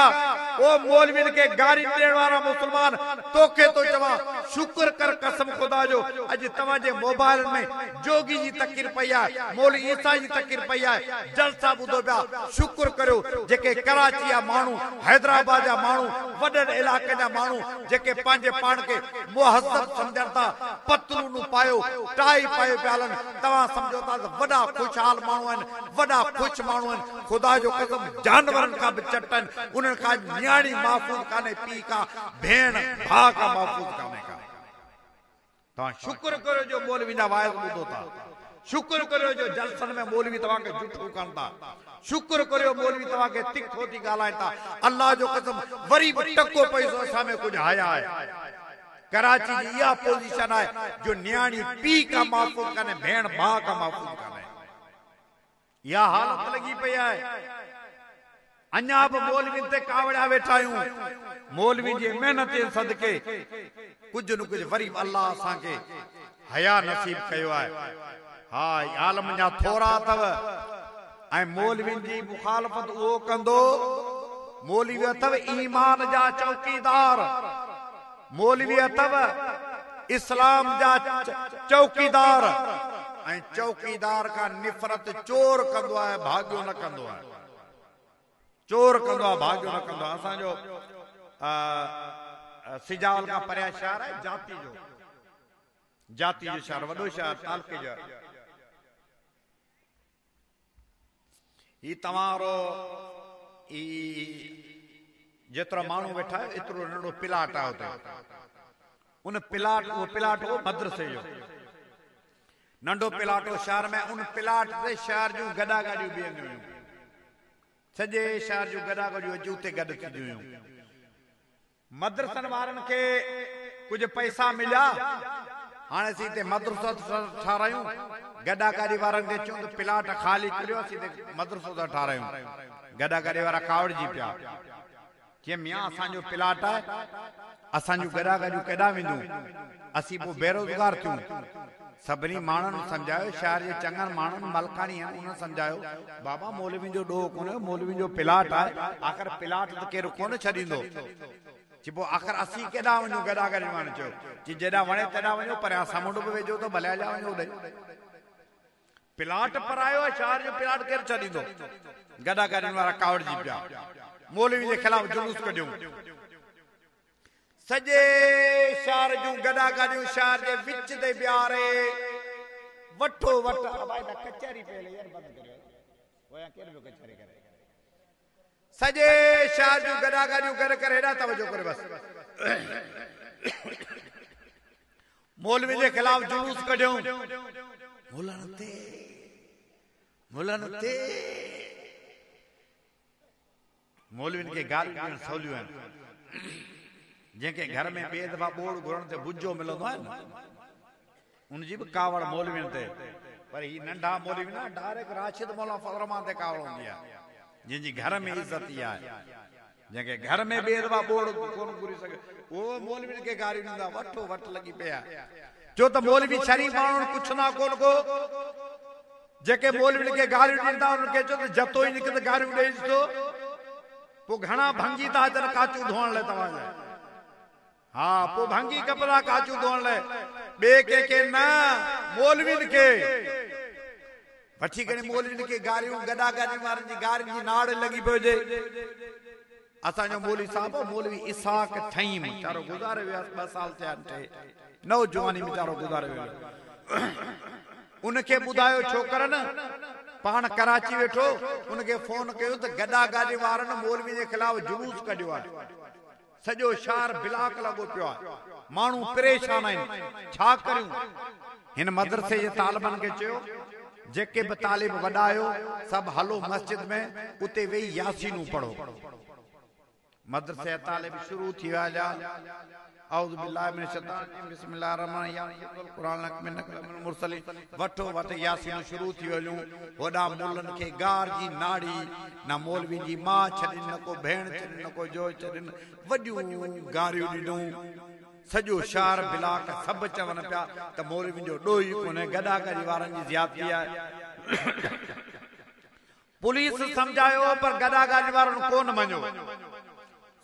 ओ मौलवीन के गाड़ी ॾियण वारा मुसलमान तोखे तो चवां शुक्र कर कसम खुदा जो अज तव्हांजे मोबाइल में जोगी जी तकरीर पई आहे, मौलवी ईसा जी तकरीर पई आहे, जलसा ॿुधो पिया, शुक्र करियो जेके कराची जा माण्हू, हैदराबाद जा माण्हू, वॾनि इलाइक़े जा माण्हू जेके पंहिंजे पाण खे मुहज़्ज़ब सम्झनि था, पतलूनूं पायो, टाई पायो पिया हलनि, तव्हां सम्झो था त वॾा ख़ुशहाल माण्हू आहिनि, वॾा ख़ुशि माण्हू आहिनि, खुदा जो कसम जानवरनि खां बि चटनि, उन्हनि खां न्याणी महफूज़ कान्हे, पीउ खां भेण भाउ खां महफूज़ कान्हे का। तव्हां शुक्र करियो जो मौलवी जा वाइज़ ॿुधो था, शुक्र करियो जो जलसनि में मौलवी तव्हांखे झूठो कनि था, शुक्र करियो मौलवी तव्हांखे तिखो थी ॻाल्हाइनि था, अल्लाह जो कसम वरी बि टको पैसो असां में कुझु हया आहे, कराची जी इहा पोज़ीशन आहे जो न्याणी पीउ खां महफूज़ कान्हे, भेण भाउ खां महफूज़ कान्हे, इहा हालत लॻी पई आहे। अञा बि मौलवी ते कावड़िया वेठा आहियूं, मौलवी जी महिनत जे सदके कुझु न कुझु वरी अल्लाह असांखे हया नसीब कयो आहे। हा आलम जा थोरा अथव ऐं मौलवियुनि जी मुखालफ़त उहो कंदो, मौलवी अथव ईमान जा चौकीदार, मौलवी अथव इस्लाम जा चौकीदार, ऐं चौकीदार का निफ़रत चोर कंदो आहे, भाग्यो न कंदो आहे, चोर कंदो आहे, भाग्यो न कंदो आहे। असांजो सिजावल खां परियां शहर आहे जाती जो, जाती जो शहर, वॾो शहर तालके जो, ही तव्हांरो जेतिरा माण्हू वेठा आहे एतिरो नंढो प्लाट आहे हुते, उन प्लाट, उहो प्लाट हो मदरसे जो, नंढो प्लाट हो शहर में, उन प्लाट ते शहर जूं गॾा गाॾियूं बीहंदियूं हुयूं, सॼे शहर जूं गॾा गाॾियूं अॼु उते गॾु थींदियूं हुयूं। मदरसनि वारनि खे कुझु पैसा मिलिया, हाणे असीं हिते मदरसो ठारायूं, गॾा गाॾी वारनि खे चऊं त प्लाट ख़ाली करियो, असीं हिते मदरसो था ठारायूं, गॾा गाॾी वारा कावड़जी पिया, चई मियां असांजो प्लाट आहे, असांजूं गॾा गाॾियूं केॾां वेंदियूं, असीं पोइ बेरोज़गार थियूं। सभिनी माण्हुनि सम्झायो, शहर जे चङनि माण्हुनि मलकाणी आहिनि, उन्हनि सम्झायो बाबा मौलवी जो ॾोह कोन्हे, मौलवी जो प्लाट आहे, आख़िर प्लाट त केरु कोन छॾींदो, चई पोइ आख़िर असीं केॾां वञूं, गॾा गाॾी वारनि चयो चई जेॾां वणे तेॾां वञो, परियां समुंड बि वेझो त भले हलिया वञो ॾेई। प्लाट परायो शहर जो प्लाट केर छॾींदो गॾा गाॾियुनि वारा कावड़ जी पिया मौलवी जे ख़िलाफ़ जुलूस कढियो सॼे शहर जूं गॾा गाॾियूं शहर जे विच ते बीहारे वठो वठ कचहरी पहले यार बंद करियो ओया केर बि कचहरी करे सॼे शहर जूं गॾा गाॾियूं करे करे हेॾा तवजो करे बस मौलवी जे ख़िलाफ़ जुलूस कढियो मौलाना ते मौलवियुनि खे गालियूं ॾियण सवलियूं आहिनि जंहिंखे घर में ॿिए दफ़ा ॿोड़ घुरण ते बुझो मिलंदो आहे न उनजी बि कावड़ मौलवियुनि ते पर ही नंढा मौलवी न डायरेक्ट राशिद मौला फज़लरहमान ते कावड़ हूंदी आहे जंहिंजी घर में इज़त ई आहे जंहिंखे घर में ॿिए दफ़ा ॿोड़ कोन घुरी सघे उहो मौलवियुनि खे गालियूं ॾींदा वठो वठ लॻी पिया छो त मौलवी शरीफ़ माण्हू पुछंदा कोन को जेके मौलवियुनि खे गालियूं ॾींदा उन्हनि खे चओ त जतो ई निकिरे गालियूं ॾेई ॾिसो पोइ घणा भंगी था अचनि काचू धोअण लाइ तव्हांजा हा पोइ भंगी कपिड़ा काचू धोअण लाइ ॿिए कंहिंखे न मौलवियुनि खे वठी करे मौलवियुनि खे गारियूं गॾा गाॾियुनि वारनि जी गारियुनि जी नाड़ लॻी पई हुजे असांजो मौलवी साहब मौलवी इसाक ठईम चारो गुज़ारे विया 2 साल थिया नौजवानी में चारो गुज़ारे वियो उनखे ॿुधायो छोकरनि पाण कराची वेठो उनखे फोन कयो त गॾा गाॾी वारनि मौलवी जे ख़िलाफ़ जुलूस कढियो आहे सॼो शहर बिलाक लॻो पियो आहे माण्हू परेशान आहिनि छा करियूं हिन मदरसे जे तालिबनि खे चयो जेके बि तालिब वॾा आहियो सभु हलो मस्जिद में उते वेही यासीनूं पढ़ो मदरसे तालिब शुरू थी विया औज़ु बिल्लाहि मिनश शैतानिर बिस्मिल्लाहिर रहमानिर रहीम क़ुरान में मुरसलीन वठो वठ यासीन शुरू थी वियूं वॾा मुल्लनि खे गार जी नाड़ी न मौलवी जी मां छॾिन न को भेण छॾिन न को जो छॾिन वॾियूं गारियूं ॾिनूं सॼो शहर बिलाक सभु चवनि पिया त मौलवी जो ॾोही कोन्हे गॾा गाॾी वारनि जी ज़्यादती आहे पुलिस सम्झायो पर गॾा गाॾी वारनि कोन मञो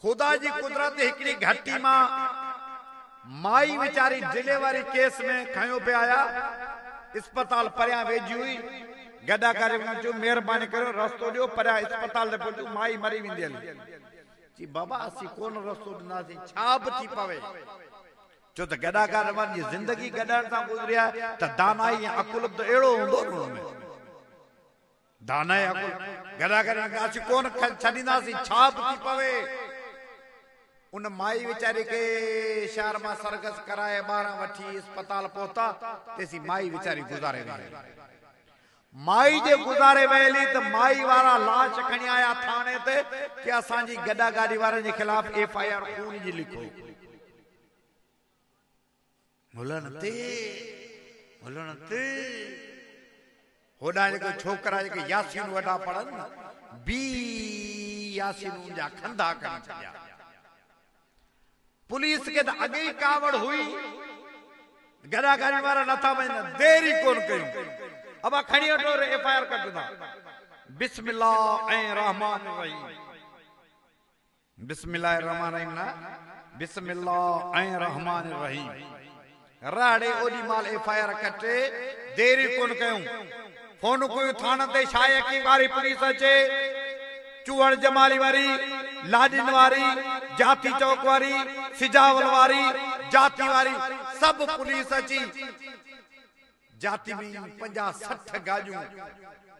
ख़ुदा जी कुदरत हिकिड़ी घटी मां माई वीचारी डिलीवरी केस में खयो पे आया अस्पताल परियां वेजी हुई गॾा करे जो महिरबानी करो रस्तो ॾियो परियां अस्पताल ते पहुचो माई मरी वेंदी हली जी बाबा असीं कोन रस्तो ॾींदासीं छा बि थी पवे छो त गॾा करे जी ज़िंदगी गॾण सां गुज़री आहे त दानाई ऐं अकुल त अहिड़ो हूंदो न हुनमें दानाई अकुल गॾा करे असीं कोन छॾींदासीं छा बि थी पवे उन माई वीचारी के शहर में सरगस कराए 12 वठी अस्पताल पहुता तेसी माई वीचारी गुज़ारे वई माई जे गुज़ारे वयली त माई वारा लाश खणी आया थाने ते कि असांजी गॾा गाॾी वारनि जे खिलाफ़ FIR खून जी लिखो मुलन ते होॾा जेके छोकरा जेके यासीन वॾा पढ़नि बी यासीन जा खंदा करे छॾिया पुलिस के त अॻे ई कावड़ हुई गॾा गाॾी वारा नथा वञनि देरी कोन कयूं अब खणी वठो FIR कटंदा बिस्मिल्लाह ऐं रहमान रहीम बिस्मिल्लाह रहमान रहीम ना बिस्मिल्लाह ऐं रहमान रहीम राड़े ओडी माल FIR कटे देरी कोन कयूं फोन कोई थाने ते शायकी वारी पुलिस अचे चूहड़ जमाली वारी लाडिन वारी जाती चौक वारी सिजावल वारी जाती वारी सब पुलिस अची जाती में 50-60 गाड़ियूं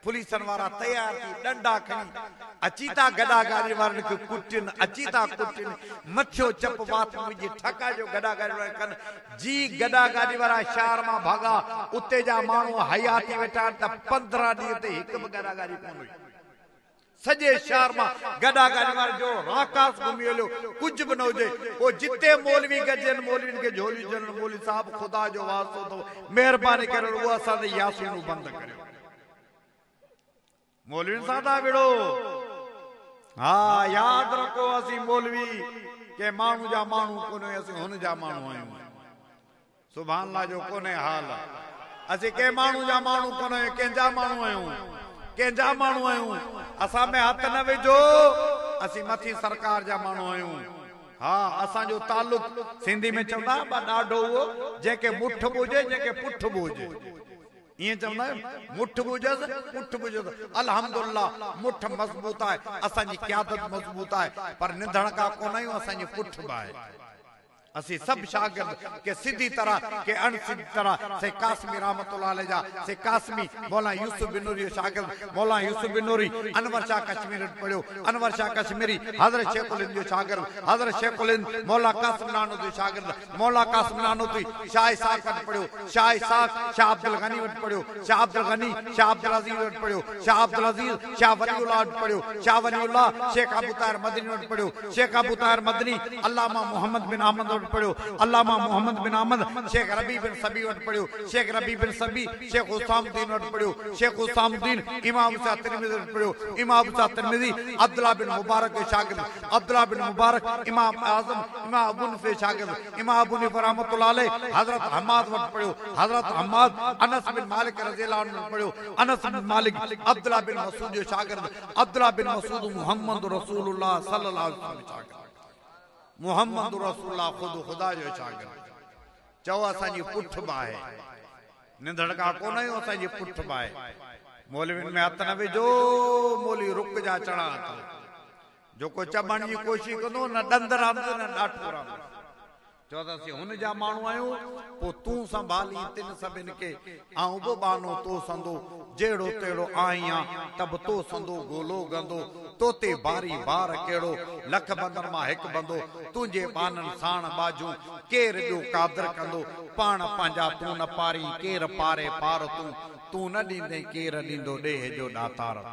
पुलिसन वारा तैयार थी डंडा खणी अचीता गॾा गाॾी वारनि खे कुटिन अचीता कुटिन मथियो चप बात मुंहिंजी ठका जो गॾा गाॾी वारा कन जी गॾा गाॾी वारा शहर मां भागा उते जा माण्हू हयाती वेठा त 15 ॾींहं ते हिकु बि गॾा गाॾी कोन हुई सॼे शहर में गॾा गाॾी वारे जो राकास घुमी हलियो कुछ भी न हुजे वो जिते मौलवी गजन मौलवियुनि खे झोलियूं ॾियनि मौलवी साहब ख़ुदा जो वास्तो अथव महिरबानी करे उहो असांजे यासीनूं बंदि करियो मौलवियुनि सां था विड़ो हा यादि रखो असीं मौलवी के माण्हू जा माण्हू कोन्हे असीं हुन जा माण्हू आहियूं सुभान अल्लाह जो कोन्हे हाल असीं के माण्हू जा माण्हू कोन्हे कंहिंजा माण्हू आहियूं कंहिंजा माण्हू आहियूं असां में हथ न विझो असीं मथी सरकार जा माण्हू आहियूं हा असांजो तालुक सिंधी में चवंदा ॾाढो उहो जेके मुठ बि हुजे जेके पुठ बि हुजे ये चवंदा मुठ बुझस पुठ बुझस अल्हम्दुलिल्लाह मुठ मजबूत है असांजी क़यादत मजबूत है पर निंधण का कोन आहियूं असांजी पुठ बाए असी सब शागिर्द के सीधी तरह के अनसीधी तरह से कासमी रहमतुल्लाह अलैह जा से कासमी मौलाना यूसुफ बिन नूरी शागिर्द मौलाना यूसुफ बिन नूरी अनवर शाह कश्मीरी पढ़ियो अनवर शाह कश्मीरी हजरत शेखुल हिंद जो शागिर्द हजरत शेखुल हिंद मौला कासिम नानोती शागिर्द मौला कासिम नानोती शाह इसाक वटि पढ़ियो शाह इसाक शाह अब्दुल गनी वटि पढ़ियो शाह अब्दुल गनी शाह अब्दुल अजीज वटि पढ़ियो शाह अब्दुल अजीज शाह वलीउल्लाह वटि पढ़ियो शाह वलीउल्लाह शेख अबू ताहिर मदनी वटि पढ़ियो शेख अबू ताहिर मदनी अल्लामा मोहम्मद बिन अहमद वटि पढ़ियो अल्लामा मोहम्मद बिन अहमद शेख रबी बिन सबी वटि पढ़ियो शेख रबी बिन सबी शेख उसामुद्दीन वटि पढ़ियो शेख उसामुद्दीन इमाम शाह तिरमिज़ी वटि पढ़ियो इमाम शाह तिरमिज़ी अब्दुल्लाह बिन मुबारक के शागिर्द अब्दुल्लाह बिन मुबारक इमाम आज़म इमाम अबू हनीफा शागिर्द इमाम अबू हनीफा रहमतुल्लाह अलैह हजरत हम्माद वटि पढ़ियो हजरत हम्माद अनस बिन मालिक रज़ियल्लाहु अन्हु वटि पढ़ियो अनस बिन मालिक अब्दुल्लाह बिन मसूद जो शागिर्द अब्दुल्लाह बिन मसूद मुहम्मद रसूलुल्लाह सल्लल्लाहु अलैहि वसल्लम शागिर्द मोहम्मद रसूलुल्लाह खुद खुदा जो शागिर्द चओ असांजी पुठ बाहे निंधड़ का कोन आहियूं असांजी पुठ बाहे मौलविन में हथ न विझो मौलवी रुक जा चढ़ा जो को चबण जी कोशिश कंदो न ॾंद रांदो न ॾाठो रांदो चौदासी हुन जा माण्हू आहियूं पोइ तूं संभाली तिन सभिनि खे ऐं बि बानो तो संदो जहिड़ो तहिड़ो आईं तब तो संदो गोलो गंदो तोते बारी बार कहिड़ो लख बंदर मां हिकु बंदो तुंहिंजे बाननि साण बाजू केरु ॿियो कादर कंदो पाण पंहिंजा तूं न पारी केरु पारे पार तूं न ॾींदे केरु ॾींदो ॾेह जो ॾातार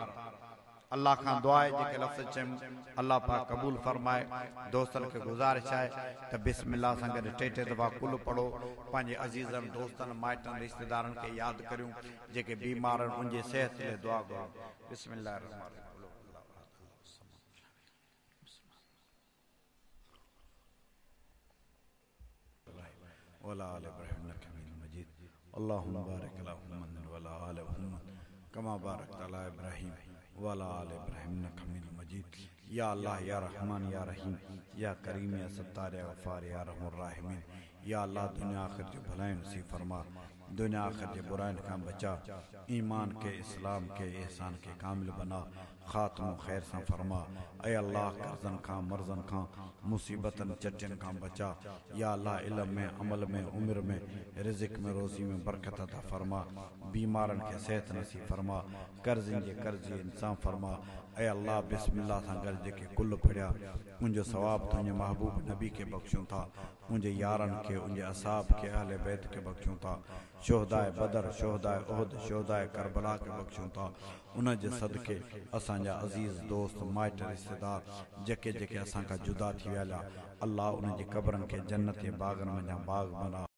अल्लाह खां दुआ है जेके लफ़्ज़ चयमि अल्लाह पाक कबूल फरमाए दोस्तन के गुज़ारिश है त बिस्मिल्लाह सां गॾु टे दफ़ा कुल पढ़ो पंहिंजे अज़ीज़नि दोस्तनि माइटनि रिश्तेदारनि खे यादि करियूं जेके बीमार आहिनि उनजी सेहत लाइ दुआ करो बिस्मिल्लाह वला आल इब्राहिम इन्नका हमीदुम मजीद अल्लाहुम्मा बारिक अला मुहम्मद वला आल मुहम्मद कमा बारकता अला इब्राहिम वला आल इब्राहिम इन्नका हमीदुम मजीद या अल्लाह या रहमान या रहीम या करीम या सत्तार या गफ़ार या रहमान राहिमीन या अल्लाह दुनिया आखिर जो भलाई नसीब फरमा दुनिया आखिर जो बुराइन खां बचा ईमान के इस्लाम के एहसान के कामिल बना खात्मो खैर सां फरमा ऐ अल्लाह कर्ज़न खां मर्ज़न खां मुसीबतन चटियन खां बचा या अल्लाह इल्म में अमल में उम्र में रिज़्क़ में रोज़ी में बरकत अता फरमा बीमारन के सेहत नसीब फरमा कर्ज़न जे कर्ज़ी इंसान फरमा ऐ अल्लाह बिस्मिल्लाह सां गॾु जेके कुल पढ़िया उनजो सवाब तुंहिंजे महबूब नबी के बख़्शूं था उनजे यारनि खे उनजे असाब के अहले बैत के बख़्शूं था शोहदाए बदर शोहदाए उहद शोहदाए करबला के बख़्शूं था उन जे सदके असांजा अज़ीज़ दोस्त माइट रिश्तेदार जेके जेके असां खां जुदा थी विया अल्लाह उन जी क़बरनि खे जन्नत जे बाग़नि में बाग़ बना